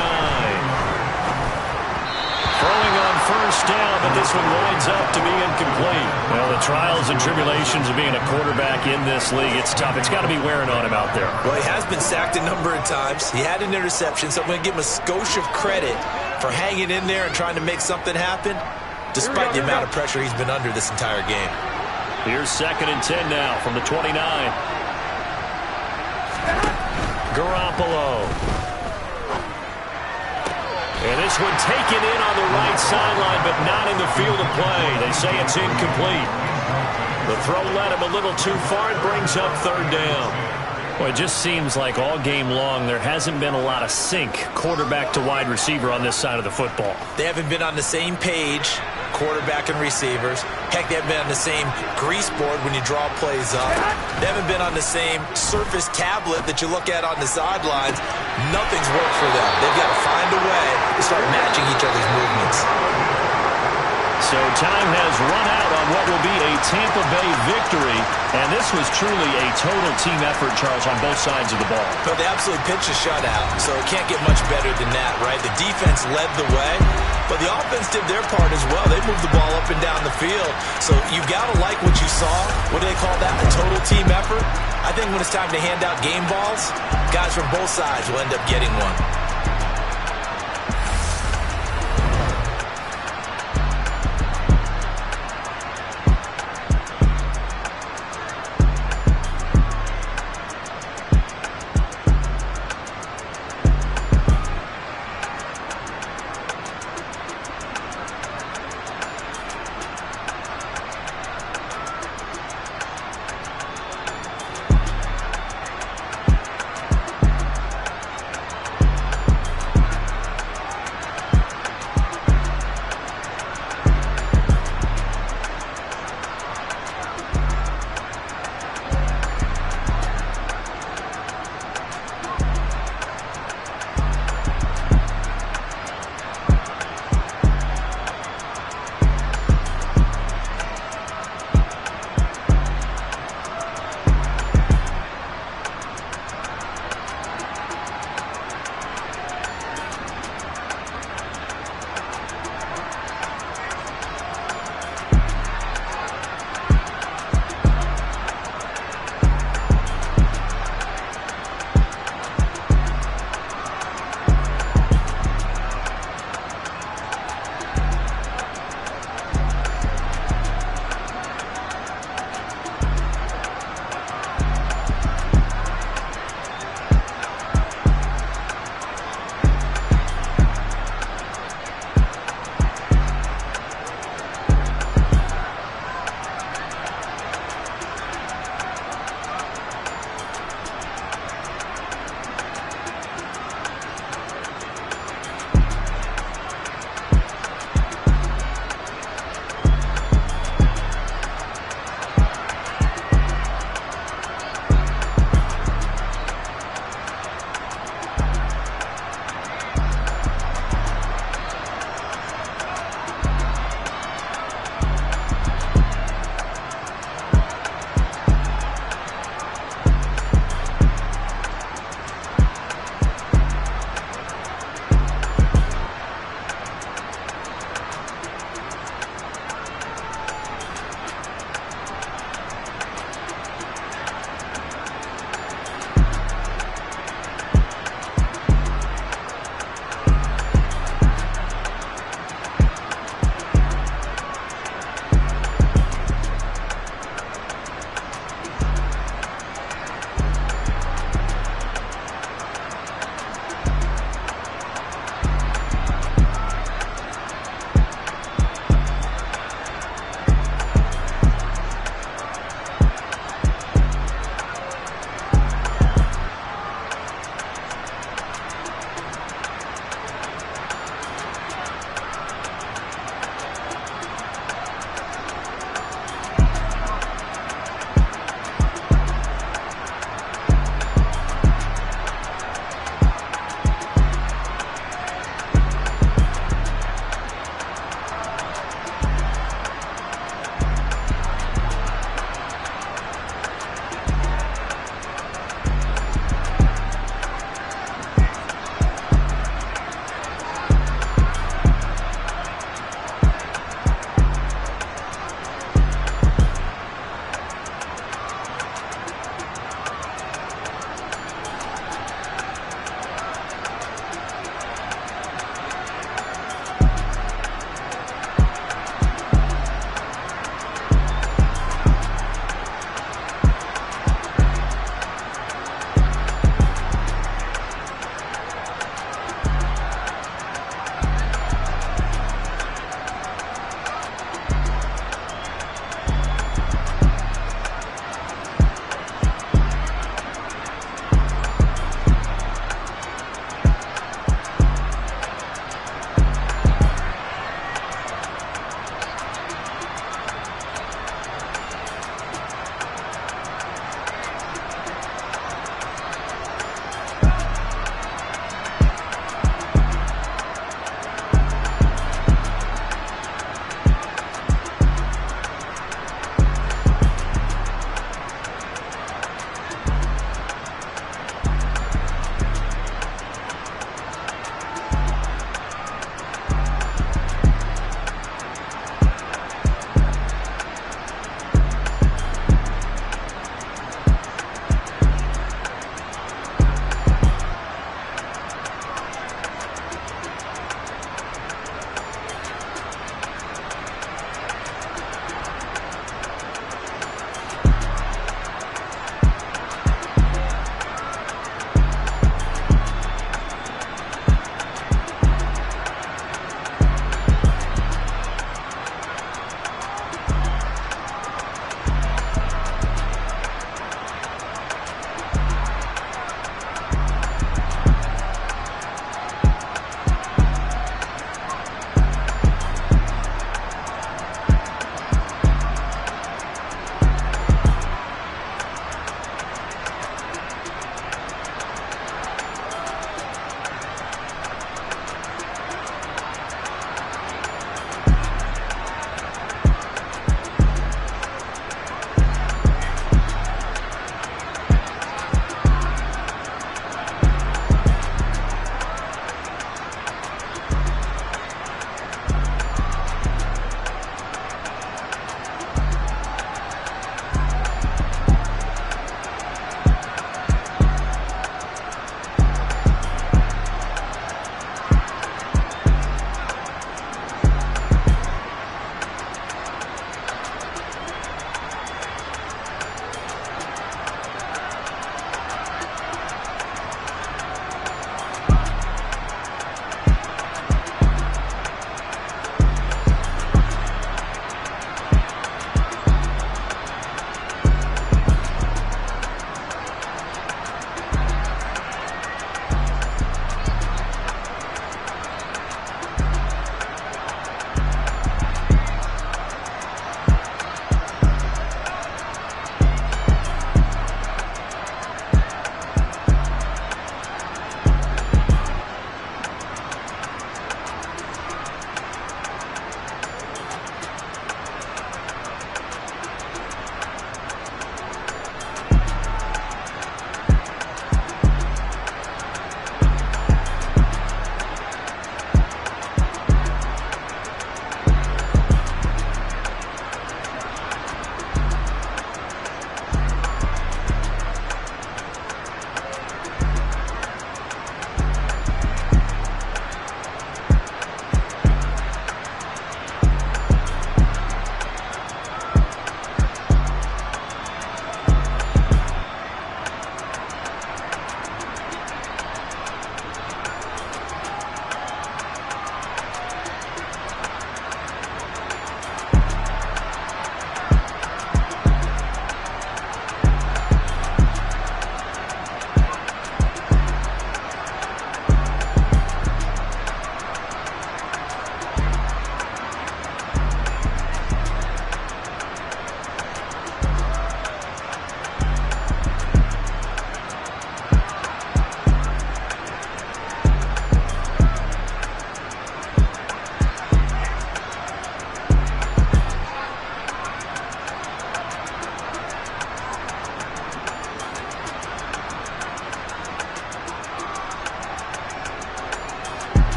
Throwing on first down, but this one winds up to be incomplete. Well, the trials and tribulations of being a quarterback in this league, it's tough. It's got to be wearing on him out there. Well, he has been sacked a number of times. He had an interception, so I'm going to give him a skosh of credit for hanging in there and trying to make something happen, despite the amount of pressure he's been under this entire game. Here's 2nd and 10 now from the 29. Garoppolo. And this one taken in on the right sideline, but not in the field of play. They say it's incomplete. The throw led him a little too far. It brings up 3rd down. Well, it just seems like all game long there hasn't been a lot of sync quarterback to wide receiver on this side of the football. They haven't been on the same page, quarterback and receivers. Heck, they haven't been on the same grease board when you draw plays up. They haven't been on the same surface tablet that you look at on the sidelines. Nothing's worked for them. They've got to find a way to start matching each other's movements. So time has has run out on what will be a Tampa Bay victory. And this was truly a total team effort, Charles, on both sides of the ball. But they absolutely pitched a shutout, so it can't get much better than that, right? The defense led the way, but the offense did their part as well. They moved the ball up and down the field. So you've got to like what you saw. What do they call that? A total team effort? I think when it's time to hand out game balls, guys from both sides will end up getting one.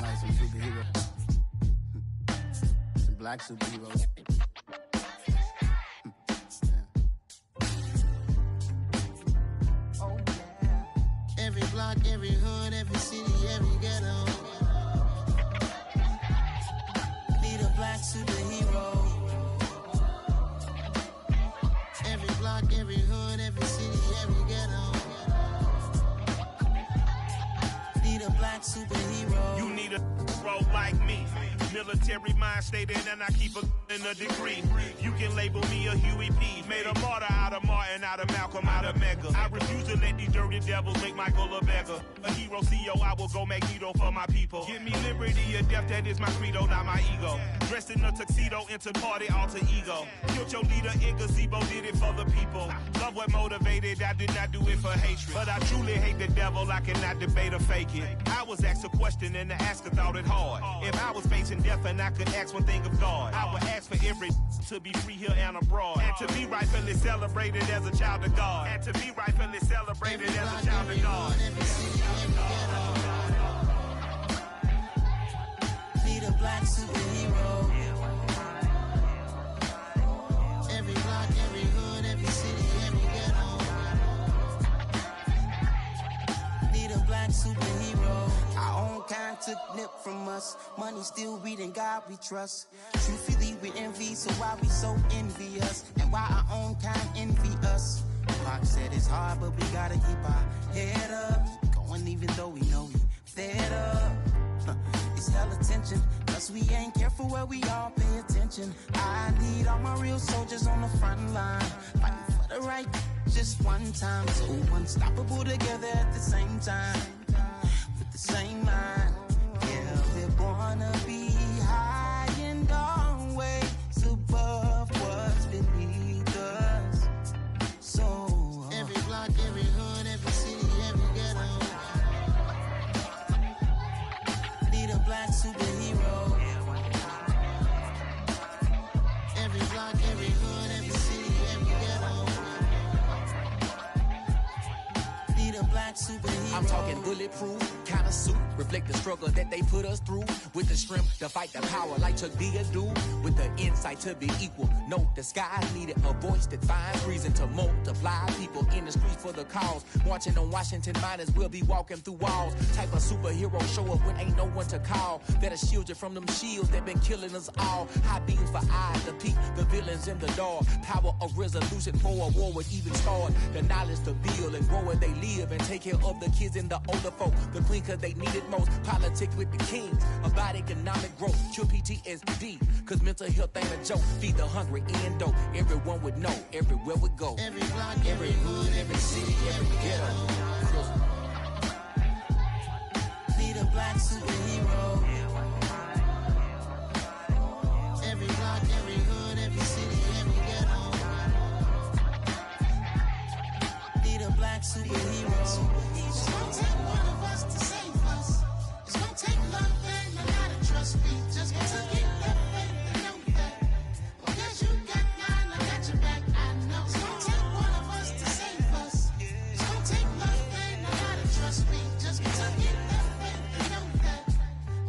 sound like some superheroes. Some black superheroes. Oh, yeah. Every block, every hood, every city, every ghetto. Need a black superhero. Every block, every hood, every city, every ghetto. Need a black superhero. You need a role like me. Military mind stated, and I keep a degree. You can label me a Huey P. Made a martyr out of Martin, out of Malcolm, out of Mega. I refuse to let these dirty devils make Michael a beggar. A hero CEO, I will go Magneto for my people. Give me liberty or death, that is my credo, not my ego. Dressed in a tuxedo, into party, alter ego. Killed your leader in gazebo, did it for the people. Love what motivated, I did not do it for hatred. But I truly hate the devil, I cannot debate or fake it. I was asked a question and the asker thought it hard. If I was facing death and I could ask one thing of God, I would ask for every to be free here and abroad, and to be rightfully celebrated as a child of God, and to be rightfully celebrated as a child of God. Need a black superhero. Every block, every hood, every city, every ghetto. Need a black superhero. Our own kind took nip from us. Money still reading, God we trust. Truthfully we envy, so why we so envious? And why our own kind envy us? Pac said it's hard, but we gotta keep our head up. Going even though we know we fed up. It's hella tension, cause we ain't careful where we all pay attention. I need all my real soldiers on the front line, fighting for the right just one time. So unstoppable together at the same time, with the same mind. Yeah, we're gonna be high and always above what's beneath us. So every block, every hood, every city, every ghetto. Need a black superhero. Every block, every hood, every city, every ghetto. Need a black superhero. I'm talking bulletproof kind of suit, reflect the struggle that they put us through, with the strength to fight the power like Chuck D do, with the insight to be equal. No disguise needed, a voice that finds reason to multiply people in the streets for the cause. Marching on Washington, might as well be walking through walls. Type of superhero show up when ain't no one to call. That'll shield you from them shields that been killing us all. High beams for eyes to peek the villains in the dark. Power of resolution for a war would even start. The knowledge to build and grow where they live, and take care of the kids and the older folk. The queen cause they need it most. Politics with the kings about economic growth. Cure PTSD cause mental health ain't a joke. Feed the hungry and dope. Everyone would know everywhere we go. Every block, every hood, every city, every ghetto. Need a black superhero. Every block, every hood, every city, every ghetto. Need a black superhero. It's gonna take one of us to save us. It's gonna take love and a lot of trust. We just gotta get that faith and know that. Because you got mine, I got your back, I know. It's gonna take one of us to save us. It's gonna take love and a lot of trust. We just gotta get that faith and know that.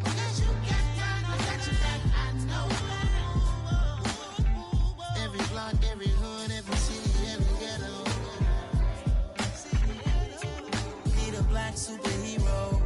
Because you got mine, I got your back, I know. Every block, every hood, every city, every ghetto. Need a black superhero.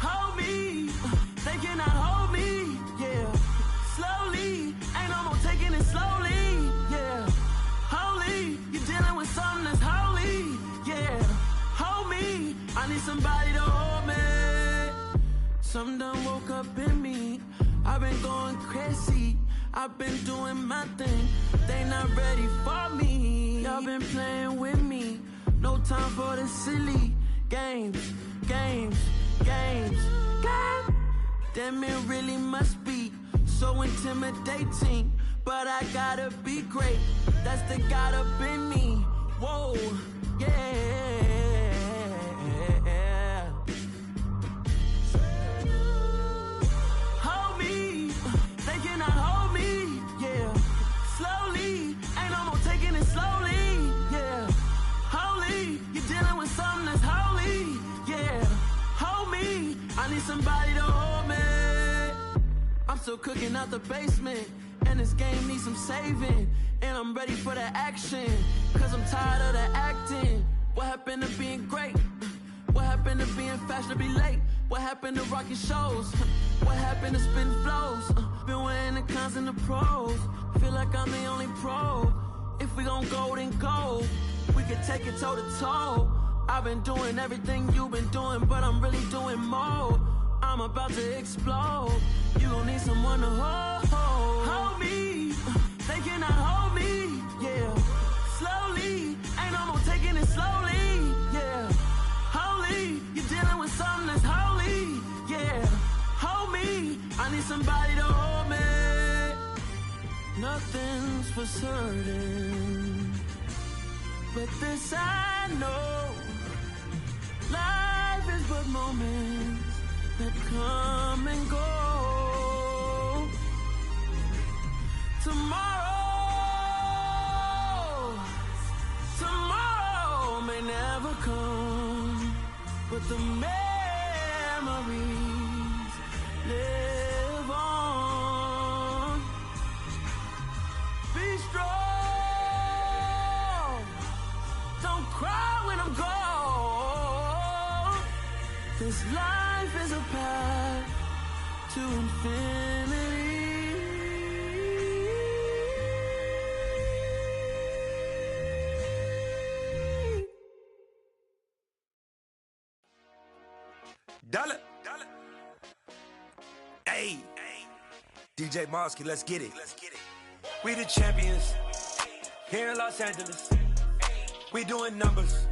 Hold me, they cannot hold me, yeah. Slowly, ain't no more taking it slowly, yeah. Holy, you're dealing with something that's holy, yeah. Hold me, I need somebody to hold me. Something done woke up in me, I've been going crazy. I've been doing my thing. They not ready for me. Y'all been playing with me. No time for the silly games. God damn, it really must be so intimidating. But I gotta be great. That's the God up in me. Whoa, yeah. Hold me, they cannot hold me, yeah. Slowly, ain't no more taking it slowly, yeah. Holy, you're dealing with something that's holy, yeah. Hold me, I need somebody to hold me. I'm still cooking out the basement, and this game needs some saving. And I'm ready for the action, cause I'm tired of the acting. What happened to being great? What happened to being fashionably late? What happened to rocking shows? What happened to spitting flows? Been weighing the cons and the pros. Feel like I'm the only pro. If we gon' go, then go. We can take it toe to toe. I've been doing everything you've been doing, but I'm really doing more. I'm about to explode. You gon' need someone to hold me. They cannot hold me, yeah. Slowly, ain't no more taking it slowly, yeah. Holy, you're dealing with something that's holy, yeah. Hold me, I need somebody to hold me. Nothing's for certain, but this I know. Life is but moments that come and go. Tomorrow may never come, but the memories live on. Be strong, don't cry when I'm gone. This life is a path to infinity. Dollar. Hey, DJ Mosky, let's get it. We the champions here in Los Angeles. We doing numbers.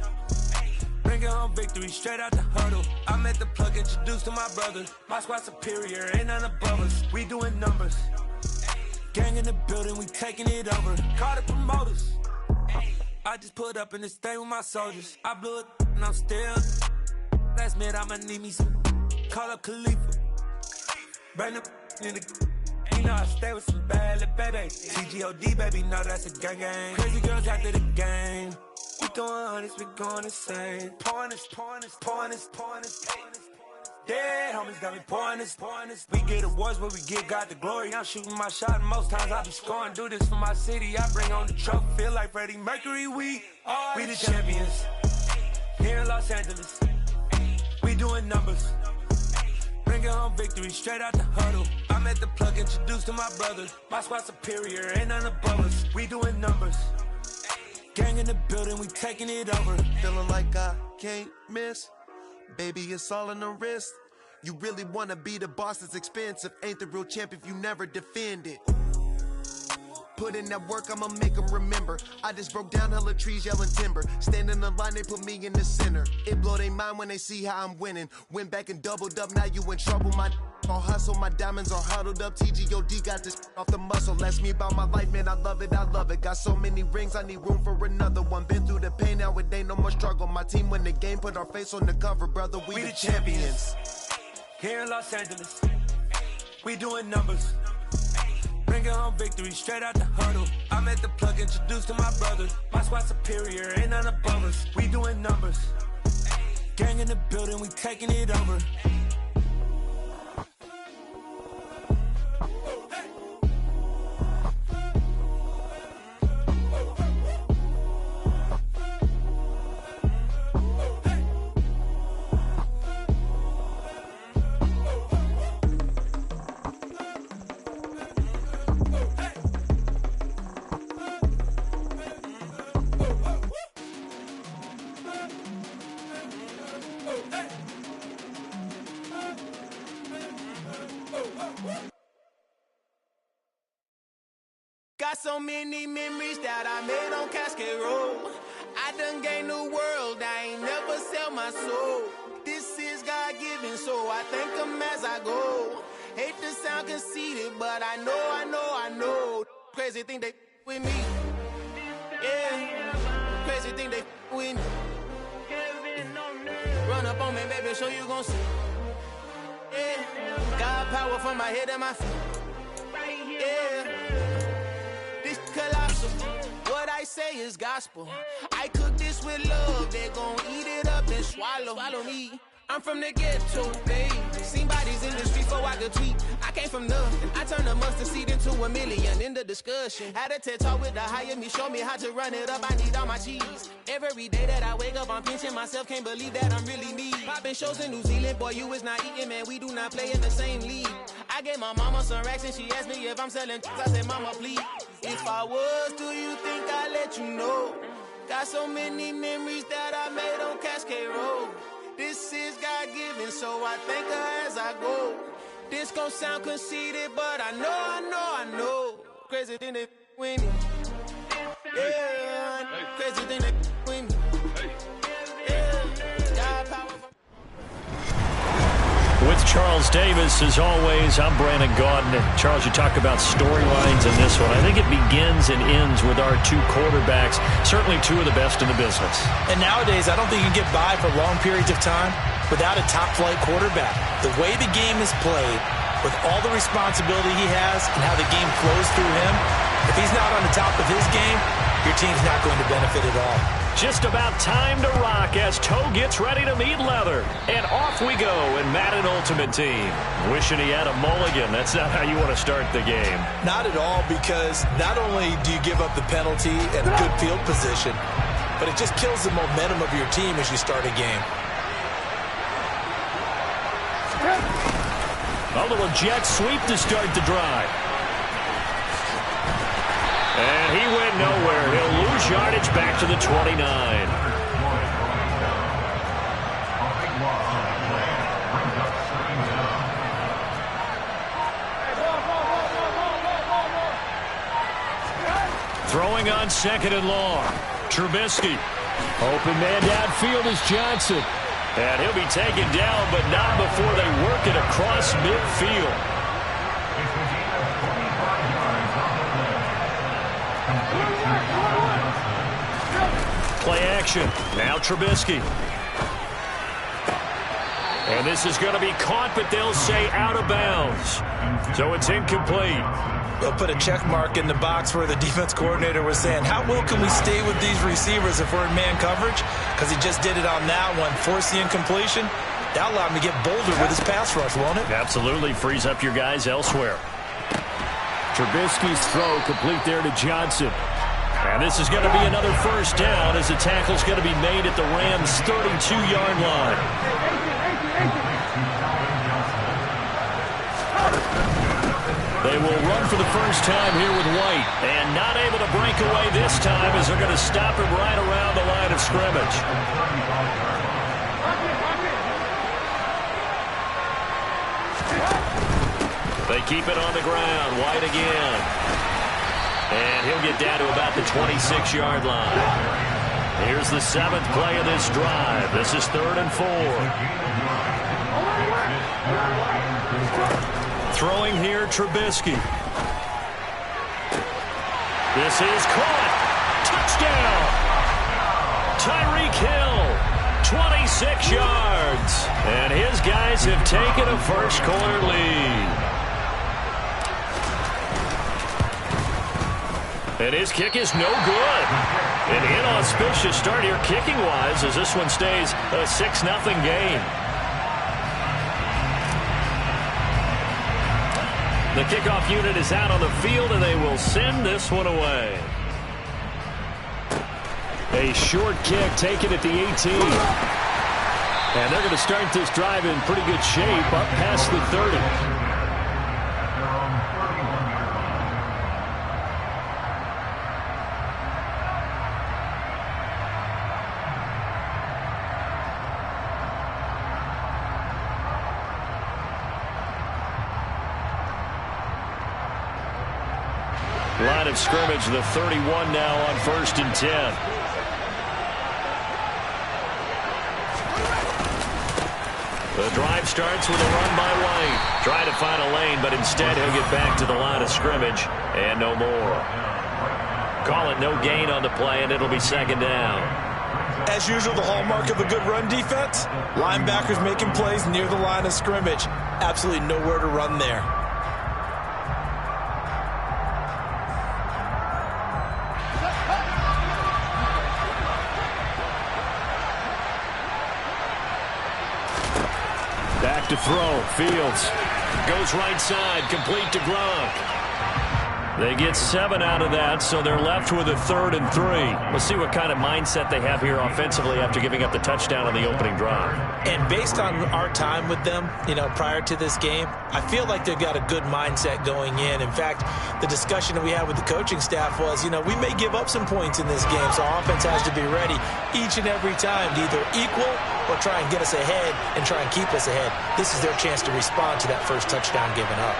Bringing home victory straight out the huddle. I'm at the plug, introduced to my brother. My squad superior, ain't none above us. We doing numbers. Gang in the building, we taking it over. Call the promoters. I just put up in this thing with my soldiers. I blew it and I'm still. Last minute, I'ma need me some. Call up Khalifa. Bring them in the. You know I stay with some bad little baby. TGOD, baby, know that's a gang gang. Crazy girls after the game. We throwing hundreds, we going insane. Pouring this. Dead homies got me pouring this. We get awards, but we give God the glory. I'm shooting my shot, and most times I be scoring. Do this for my city, I bring on the trophy. Feel like Freddie Mercury, we the champions here in Los Angeles. We doing numbers. Bringing home victory straight out the huddle. I'm at the plug, introduced to my brother. My squad superior, ain't none above us. We doing numbers. Gang in the building, we taking it over. Feeling like I can't miss. Baby, it's all in the wrist. You really wanna be the boss, it's expensive. Ain't the real champ if you never defend it. Put in that work, I'ma make them remember. I just broke down hella trees, yelling timber. Stand in the line, they put me in the center. It blow their mind when they see how I'm winning. Went back and doubled up, now you in trouble. My all hustle, my diamonds are huddled up. TGOD got this off the muscle. Ask me about my life, man, I love it. Got so many rings, I need room for another one. Been through the pain, now it ain't no more struggle. My team win the game, put our face on the cover, brother. We the champions. Here in Los Angeles, we doing numbers. Bringing home victory straight out the huddle. I'm at the plug, introduced to my brother. My squad superior, ain't none above us. We doing numbers. Gang in the building, we taking it over. Got so many memories that I made on Cascade Road. I done gained the world, I ain't never sell my soul. This is God-given, so I thank him as I go. Hate to sound conceited, but I know. Crazy thing they with me. Yeah, crazy thing they with me. Run up on me, baby, show you gon' see. Yeah, got power from my head and my feet. Yeah, this colossal. What I say is gospel. I cook this with love, they gon' eat it up and swallow me. I'm from the ghetto, babe. Seen bodies in the street before I could tweet. I came from nothing. I turned a mustard seed into a million in the discussion. Had a TED talk with the higher me, show me how to run it up. I need all my cheese. Every day that I wake up, I'm pinching myself. Can't believe that I'm really me. Popping shows in New Zealand, boy, you is not eating, man. We do not play in the same league. I gave my mama some racks and she asked me if I'm selling. I said, mama, please. If I was, do you think I'd let you know? Got so many memories that I made on Cascade Road. This is God-given, so I thank her as I go. This gon' sound conceited, but I know. Crazy thing they with me. Yeah, crazy thing they with me. Yeah, God power. With Charles Davis, as always, I'm Brandon Gaudin. Charles, you talk about storylines in this one. I think it begins and ends with our two quarterbacks, certainly two of the best in the business. And nowadays, I don't think you can get by for long periods of time without a top-flight quarterback. The way the game is played, with all the responsibility he has and how the game flows through him, if he's not on the top of his game, your team's not going to benefit at all. Just about time to rock as Toe gets ready to meet leather. And off we go in Madden Ultimate Team. Wishing he had a mulligan. That's not how you want to start the game. Not at all, because not only do you give up the penalty and a good field position, but it just kills the momentum of your team as you start a game. A little jet sweep to start the drive. And he went nowhere. He'll lose yardage back to the 29. Throwing on second and long. Trubisky. Open man downfield is Johnson. And he'll be taken down, but not before they work it across midfield. Play action. Now Trubisky. And this is going to be caught, but they'll say out of bounds. So it's incomplete. They'll put a check mark in the box where the defense coordinator was saying, how well can we stay with these receivers if we're in man coverage? Because he just did it on that one. Force the incompletion. That'll allow him to get bolder with his pass rush, won't it? Absolutely. Frees up your guys elsewhere. Trubisky's throw complete there to Johnson. And this is going to be another first down as the tackle's going to be made at the Rams' 32-yard line. They will run for the first time here with White. And not able to break away this time as they're going to stop him right around the line of scrimmage. They keep it on the ground. White again. And he'll get down to about the 26-yard line. Here's the 7th play of this drive. This is 3rd and 4. Throwing here, Trubisky. This is caught. Touchdown. Tyreek Hill, 26 yards. And his guys have taken a first-quarter lead. And his kick is no good. An inauspicious start here kicking-wise as this one stays a 6-0 game. The kickoff unit is out on the field, and they will send this one away. A short kick taken at the 18. And they're going to start this drive in pretty good shape up past the 30. Line of scrimmage, the 31 now on 1st and 10. The drive starts with a run by White. Trying to find a lane, but instead he'll get back to the line of scrimmage and no more. Call it no gain on the play, and it'll be 2nd down. As usual, the hallmark of a good run defense, linebackers making plays near the line of scrimmage. Absolutely nowhere to run there. Back to throw. Fields goes right side, complete to Gronk. They get 7 out of that, so they're left with a 3rd and 3. We'll see what kind of mindset they have here offensively after giving up the touchdown on the opening drive. And based on our time with them, prior to this game, I feel like they've got a good mindset going in. In fact, the discussion that we had with the coaching staff was, we may give up some points in this game, so our offense has to be ready each and every time to either equal or try and get us ahead and try and keep us ahead. This is their chance to respond to that first touchdown given up.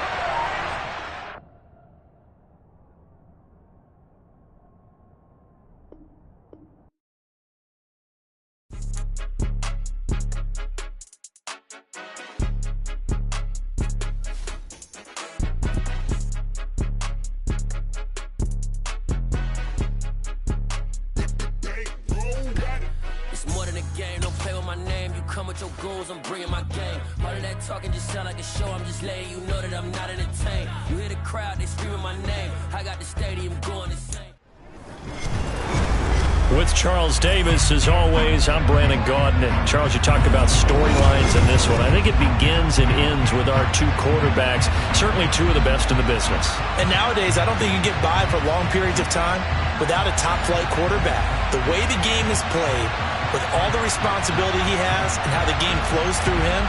With Charles Davis, as always, I'm Brandon Gaudin. And Charles, you talked about storylines in this one. I think it begins and ends with our 2 quarterbacks, certainly 2 of the best in the business. And nowadays, I don't think you can get by for long periods of time without a top-flight quarterback. The way the game is played, with all the responsibility he has and how the game flows through him,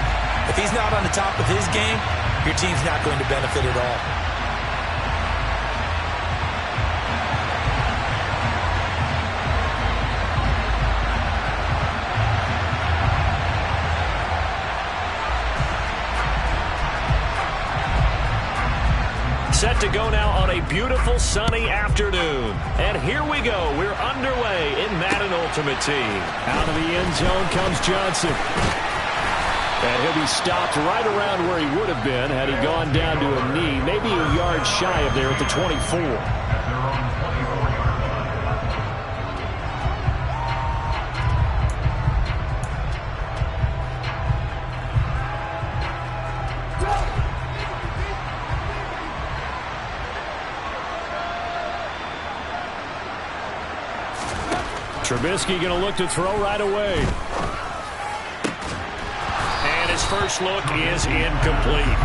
if he's not on the top of his game, your team's not going to benefit at all. Set to go now on a beautiful sunny afternoon. And here we go. We're underway in Madden Ultimate Team. Out of the end zone comes Johnson. And he'll be stopped right around where he would have been had he gone down to a knee, maybe a yard shy of there at the 24. Trubisky going to look to throw right away. And his first look is incomplete.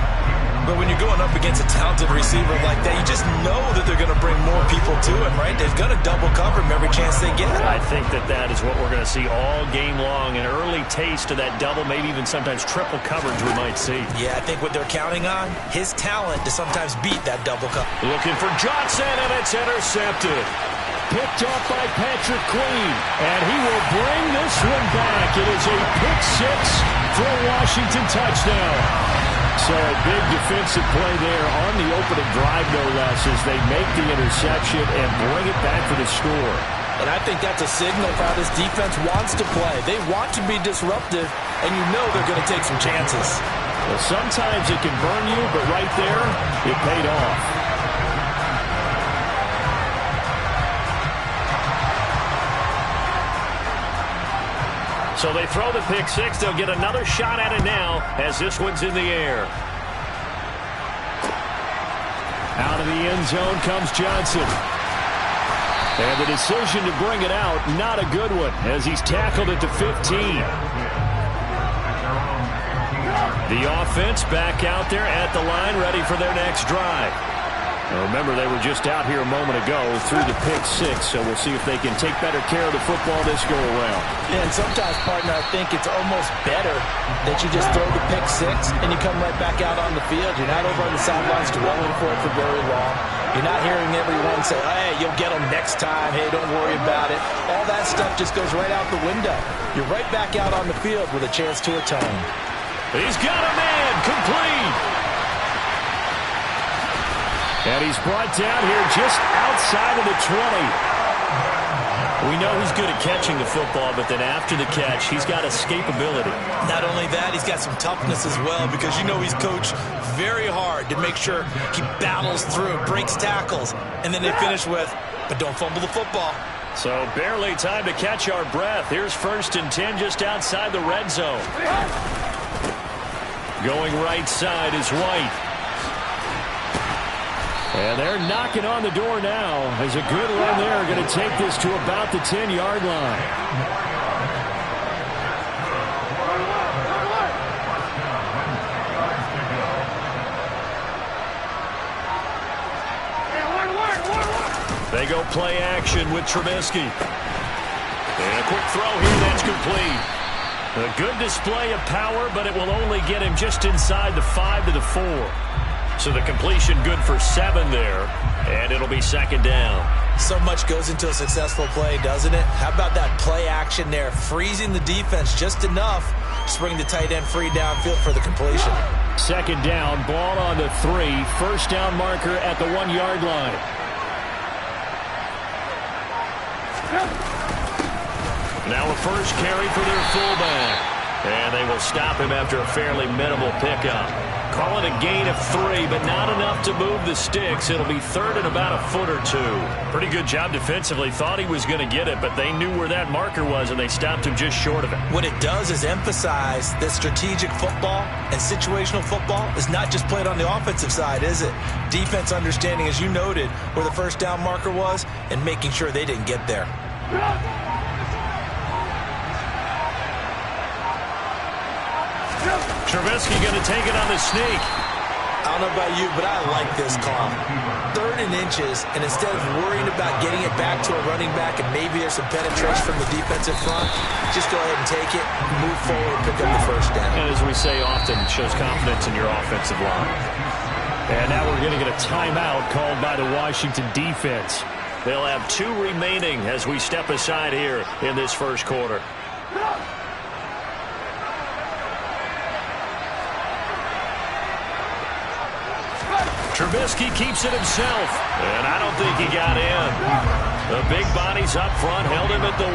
But when you're going up against a talented receiver like that, you just know that they're going to bring more people to him, right? They're going to double cover him every chance they get. I think that is what we're going to see all game long. An early taste of that double, maybe even sometimes triple coverage we might see. Yeah, I think what they're counting on, his talent to sometimes beat that double cover. Looking for Johnson, and it's intercepted. Picked up by Patrick Queen, and he will bring this one back. It is a pick 6 for a Washington touchdown. So a big defensive play there on the opening drive, no less, as they make the interception and bring it back for the score. And I think that's a signal for how this defense wants to play. They want to be disruptive, and you know they're going to take some chances. Well, sometimes it can burn you, but right there, it paid off. So they throw the pick 6. They'll get another shot at it now as this one's in the air. Out of the end zone comes Johnson. And the decision to bring it out, not a good one, as he's tackled at the 15. The offense back out there at the line, ready for their next drive. Now remember, they were just out here a moment ago through the pick 6, so we'll see if they can take better care of the football this go-around. Yeah, and sometimes, partner, I think it's almost better that you just throw the pick 6 and you come right back out on the field. You're not over on the sidelines dwelling for it for very long. You're not hearing everyone say, hey, you'll get them next time. Hey, don't worry about it. All that stuff just goes right out the window. You're right back out on the field with a chance to atone. He's got a man, complete. And he's brought down here just outside of the 20. We know he's good at catching the football, but then after the catch, he's got escapability. Not only that, he's got some toughness as well, because you know he's coached very hard to make sure he battles through, breaks tackles, and then they finish with, but don't fumble the football. So barely time to catch our breath. Here's 1st and 10 just outside the red zone. Going right side is White. And they're knocking on the door now as a good run there. Going to take this to about the 10-yard line. They go play action with Trubisky. And a quick throw here, that's complete. A good display of power, but it will only get him just inside the 5 to the 4. So the completion good for 7 there, and it'll be 2nd down. So much goes into a successful play, doesn't it? How about that play action there, freezing the defense just enough to bring the tight end free downfield for the completion. 2nd down, ball on the 3, 1st down marker at the 1-yard line. Now a first carry for their fullback, and they will stop him after a fairly minimal pickup. Call it a gain of 3, but not enough to move the sticks. It'll be 3rd and about a foot or 2. Pretty good job defensively. Thought he was going to get it, but they knew where that marker was, and they stopped him just short of it. What it does is emphasize that strategic football and situational football is not just played on the offensive side, is it? Defense understanding, as you noted, where the 1st down marker was and making sure they didn't get there. Trubisky going to take it on the sneak. I don't know about you, but I like this call. 3rd and inches, and instead of worrying about getting it back to a running back and maybe there's some penetration from the defensive front, just go ahead and take it, move forward, pick up the 1st down. And as we say often, it shows confidence in your offensive line. And now we're going to get a timeout called by the Washington defense. They'll have 2 remaining as we step aside here in this 1st quarter. Trubisky keeps it himself, and I don't think he got in. The big bodies up front held him at the 1.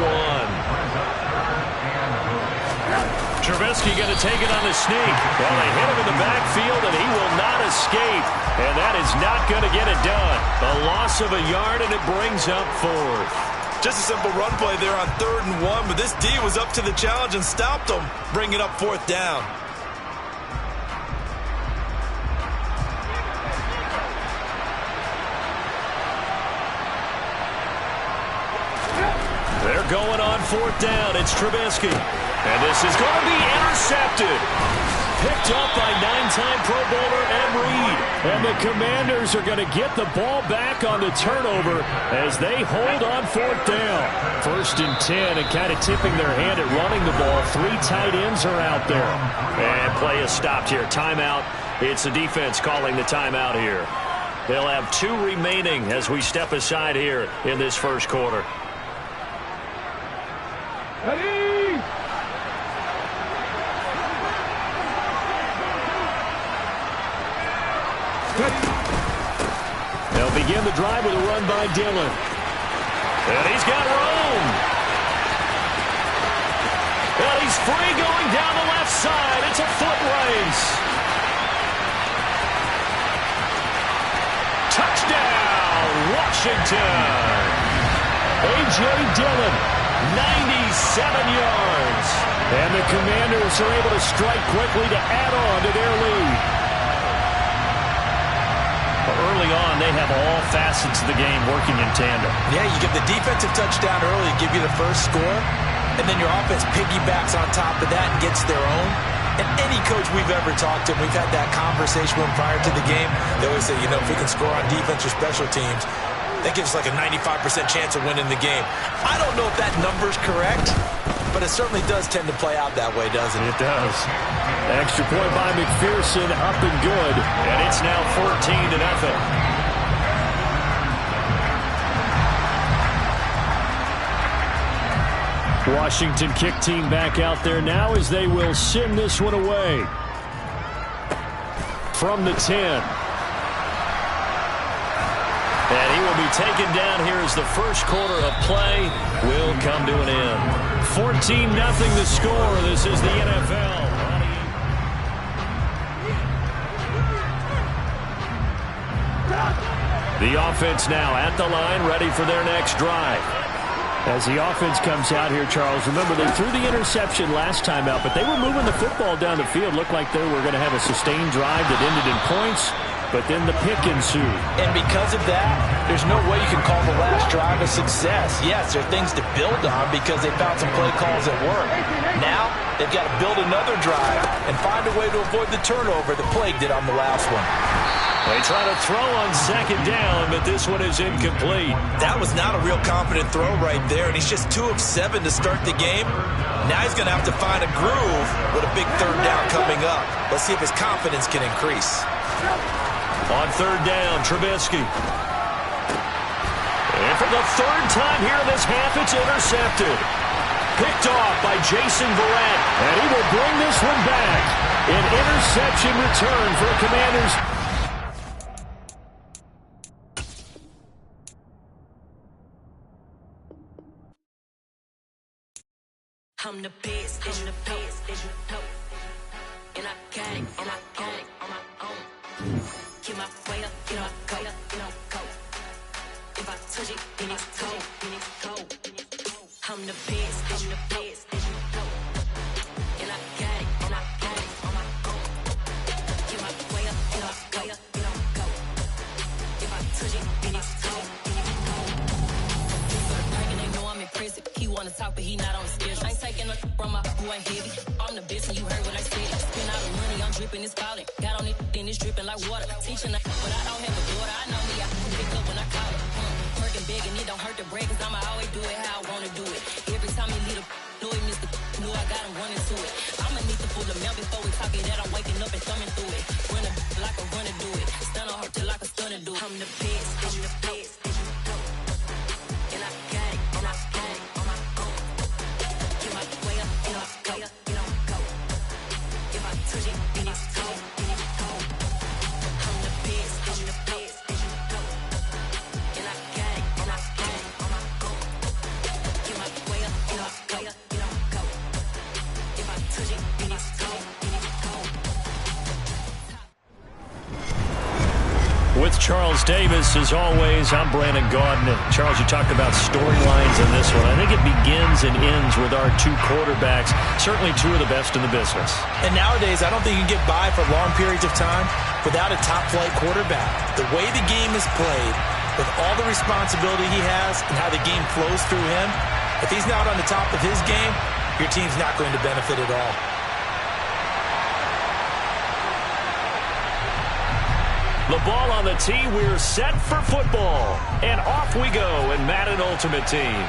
Trubisky going to take it on the sneak. Well, they hit him in the backfield, and he will not escape, and that is not going to get it done. A loss of a yard, and it brings up 4th. Just a simple run play there on 3rd and 1, but this D was up to the challenge and stopped him, bringing up 4th down. They're going on 4th down. It's Trubisky. And this is going to be intercepted. Picked up by 9-time Pro Bowler Ed Reed. And the Commanders are going to get the ball back on the turnover as they hold on 4th down. 1st and 10, and kind of tipping their hand at running the ball. 3 tight ends are out there. And play is stopped here. Timeout. It's the defense calling the timeout here. They'll have 2 remaining as we step aside here in this 1st quarter. Ready? They'll begin the drive with a run by Dillon. And he's got room. Well, he's free going down the left side. It's a foot race. Touchdown, Washington. A.J. Dillon. 97 yards. And the Commanders are able to strike quickly to add on to their lead. But early on, they have all facets of the game working in tandem. Yeah, you give the defensive touchdown early, give you the first score, and then your offense piggybacks on top of that and gets their own. And any coach we've ever talked to, we've had that conversation with prior to the game, they always say, you know, if we can score on defense or special teams, that gives us like a 95% chance of winning the game. I don't know if that number's correct, but it certainly does tend to play out that way, doesn't it? It does. Extra point by McPherson, up and good. And it's now 14-0. Washington kick team back out there now as they will send this one away. From the 10. And he will be taken down here as the first quarter of play will come to an end. 14-0 the score. This is the NFL. The offense now at the line, ready for their next drive. As the offense comes out here, Charles, remember they threw the interception last time out, but they were moving the football down the field. Looked like they were going to have a sustained drive that ended in points, but then the pick ensued. And because of that, there's no way you can call the last drive a success. Yes, there are things to build on because they found some play calls that work. Now, they've got to build another drive and find a way to avoid the turnover that plagued it on the last one. They try to throw on second down, but this one is incomplete. That was not a real confident throw right there, and he's just 2 of 7 to start the game. Now he's going to have to find a groove with a big third down coming up. Let's see if his confidence can increase. On third down, Trubisky. And for the third time here in this half, it's intercepted. Picked off by Jason Verrett, and he will bring this one back. An interception return for the Commanders. I'm the best, and the best, and I got it, and I got it on my own. Keep my way up, you know I go, you know go. If I touch it, then it's cold, then it's cold. I'm the best, and the best, and I got it, and I got it on my own. Keep my way up, you know I go, you know go. If I touch it, then it's cold, then it's cold. They know I'm impressive. He wanna talk, but he not on the schedule. I ain't taking a from my who ain't heavy. I'm the best, and you heard what I said. Spend all the money, I'm dripping, it's falling. Got on it, then it's dripping like water. Teaching, but I don't have a daughter. I know me, I pick up when I call it. Working big, and it don't hurt to break, cause I'ma always do it how I wanna do it. Every time he lead a know he missed the knew I got him running to it. I'ma need to pull the mail before we talk it that I'm waking up and thumbing through it. Run a like a runner do it. Stun on her till like a stunner do it. I'm the best, I'm the best. And I got it, and I got it on my own. Get my way up, you know I go, you know go. If I touch it, then it's cold, then it's cold. I'm the best, I'm the best. And I got it, and I got it on my own. Get my way up, you know I go, you know go. If I touch it, then it's cold, then it's cold. With Charles Davis, as always, I'm Brandon Gaudin. Charles, you talked about storylines in this one. I think it begins and ends with our two quarterbacks, certainly two of the best in the business. And nowadays, I don't think you can get by for long periods of time without a top-flight quarterback. The way the game is played, with all the responsibility he has and how the game flows through him, if he's not on the top of his game, your team's not going to benefit at all. The ball on the tee. We're set for football. And off we go in Madden Ultimate Team.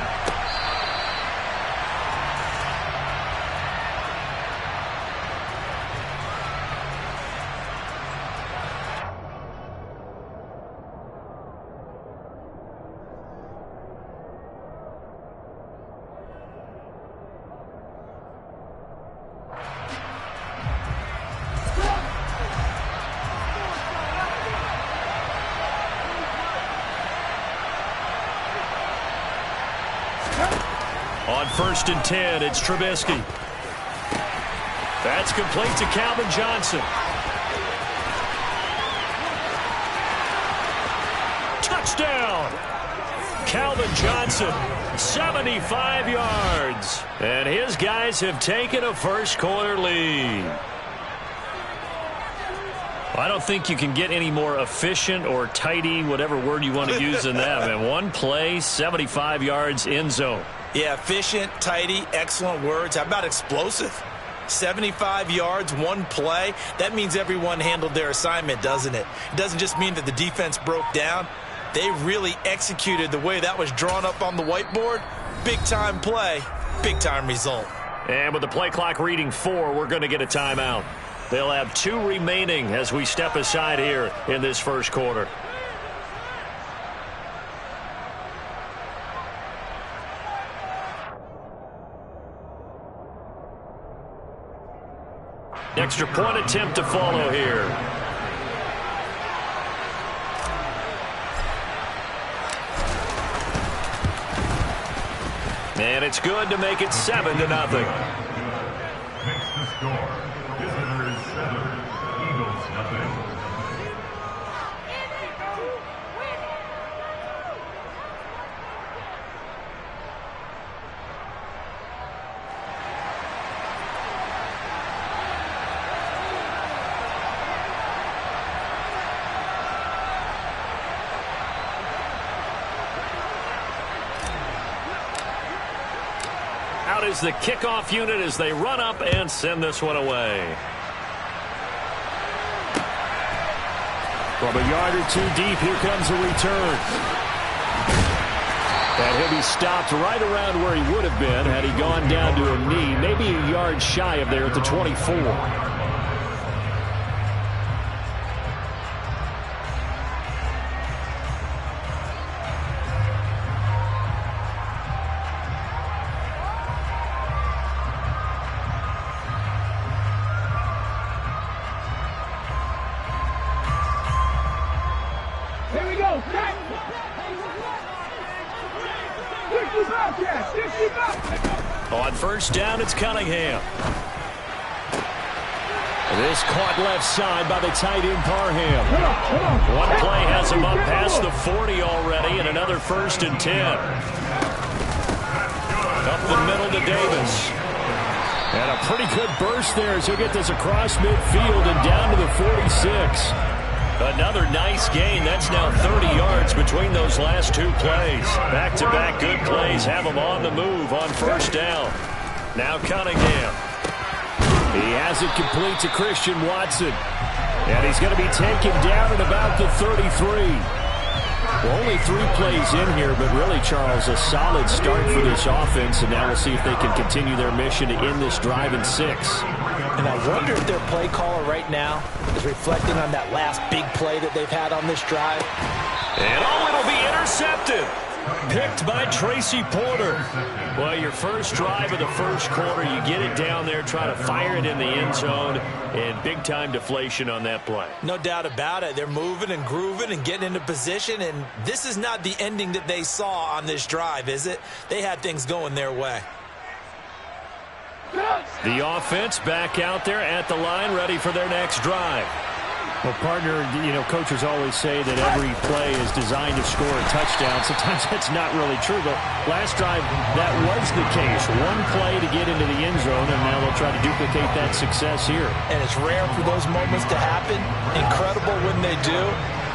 On 1st and 10, it's Trubisky. That's complete to Calvin Johnson. Touchdown! Calvin Johnson, 75 yards. And his guys have taken a first quarter lead. I don't think you can get any more efficient or tidy, whatever word you want to use in that. And one play, 75 yards, end zone. Yeah, efficient, tidy, excellent words. How about explosive? 75 yards, one play. That means everyone handled their assignment, doesn't it? It doesn't just mean that the defense broke down. They really executed the way that was drawn up on the whiteboard. Big-time play, big-time result. And with the play clock reading 4, we're going to get a timeout. They'll have 2 remaining as we step aside here in this first quarter. Extra point attempt to follow here. And it's good to make it 7-0. Next to score, Visitors 7, Eagles nothing. Out is the kickoff unit as they run up and send this one away. From a yard or two deep, here comes a return. And he'll be stopped right around where he would have been had he gone down to a knee, maybe a yard shy of there at the 24. On first down, it's Cunningham. This caught left side by the tight end Parham. One play has him up past the 40 already, and another 1st and 10. Up the middle to Davis. And a pretty good burst there as he'll get this across midfield and down to the 46. Another nice gain. That's now 30 yards between those last two plays. Back-to-back good plays have them on the move on first down. Now Cunningham. He has it complete to Christian Watson. And he's going to be taken down at about the 33. Well, only 3 plays in here, but really, Charles, a solid start for this offense. And now we'll see if they can continue their mission to end this drive in 6. And I wonder if their play caller right now is reflecting on that last big play that they've had on this drive. And it'll be intercepted. Picked by Tracy Porter. Well, your first drive of the first quarter, you get it down there, try to fire it in the end zone, and big-time deflation on that play. No doubt about it. They're moving and grooving and getting into position, and this is not the ending that they saw on this drive, is it? They had things going their way. The offense back out there at the line, ready for their next drive. Well, partner, coaches always say that every play is designed to score a touchdown. Sometimes that's not really true, but last drive, that was the case. One play to get into the end zone, and now they'll try to duplicate that success here. And it's rare for those moments to happen. Incredible when they do.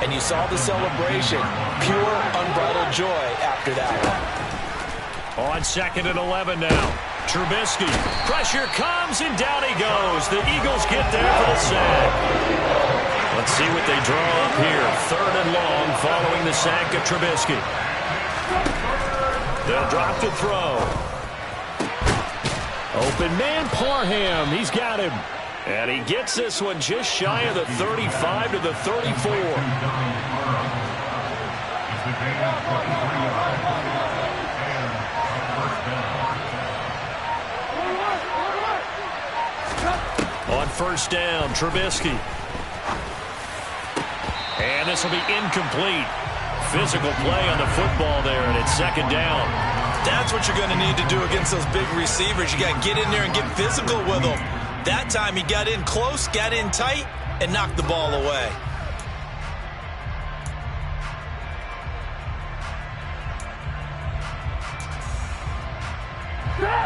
And you saw the celebration. Pure, unbridled joy after that one. On 2nd and 11 now. Trubisky. Pressure comes, and down he goes. The Eagles get there for the sack. Let's see what they draw up here. 3rd and long following the sack of Trubisky. They'll drop to throw. Open man, Parham. He's got him. And he gets this one just shy of the 35 to the 34. On first down, Trubisky. And this will be incomplete. Physical play on the football there, and it's 2nd down. That's what you're going to need to do against those big receivers. You got to get in there and get physical with them. That time he got in close, got in tight, and knocked the ball away.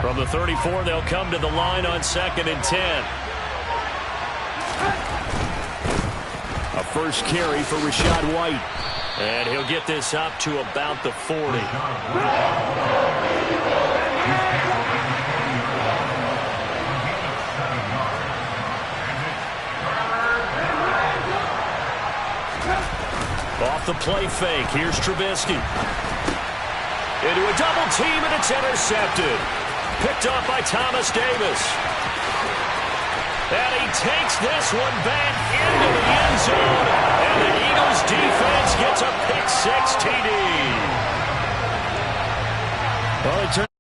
From the 34, they'll come to the line on 2nd and 10. A first carry for Rachaad White. And he'll get this up to about the 40. Off the play fake, here's Trubisky. Into a double team, and it's intercepted. Picked up by Thomas Davis. And he takes this one back into the end zone. And the Eagles defense gets a pick-6 TD. Well, it turns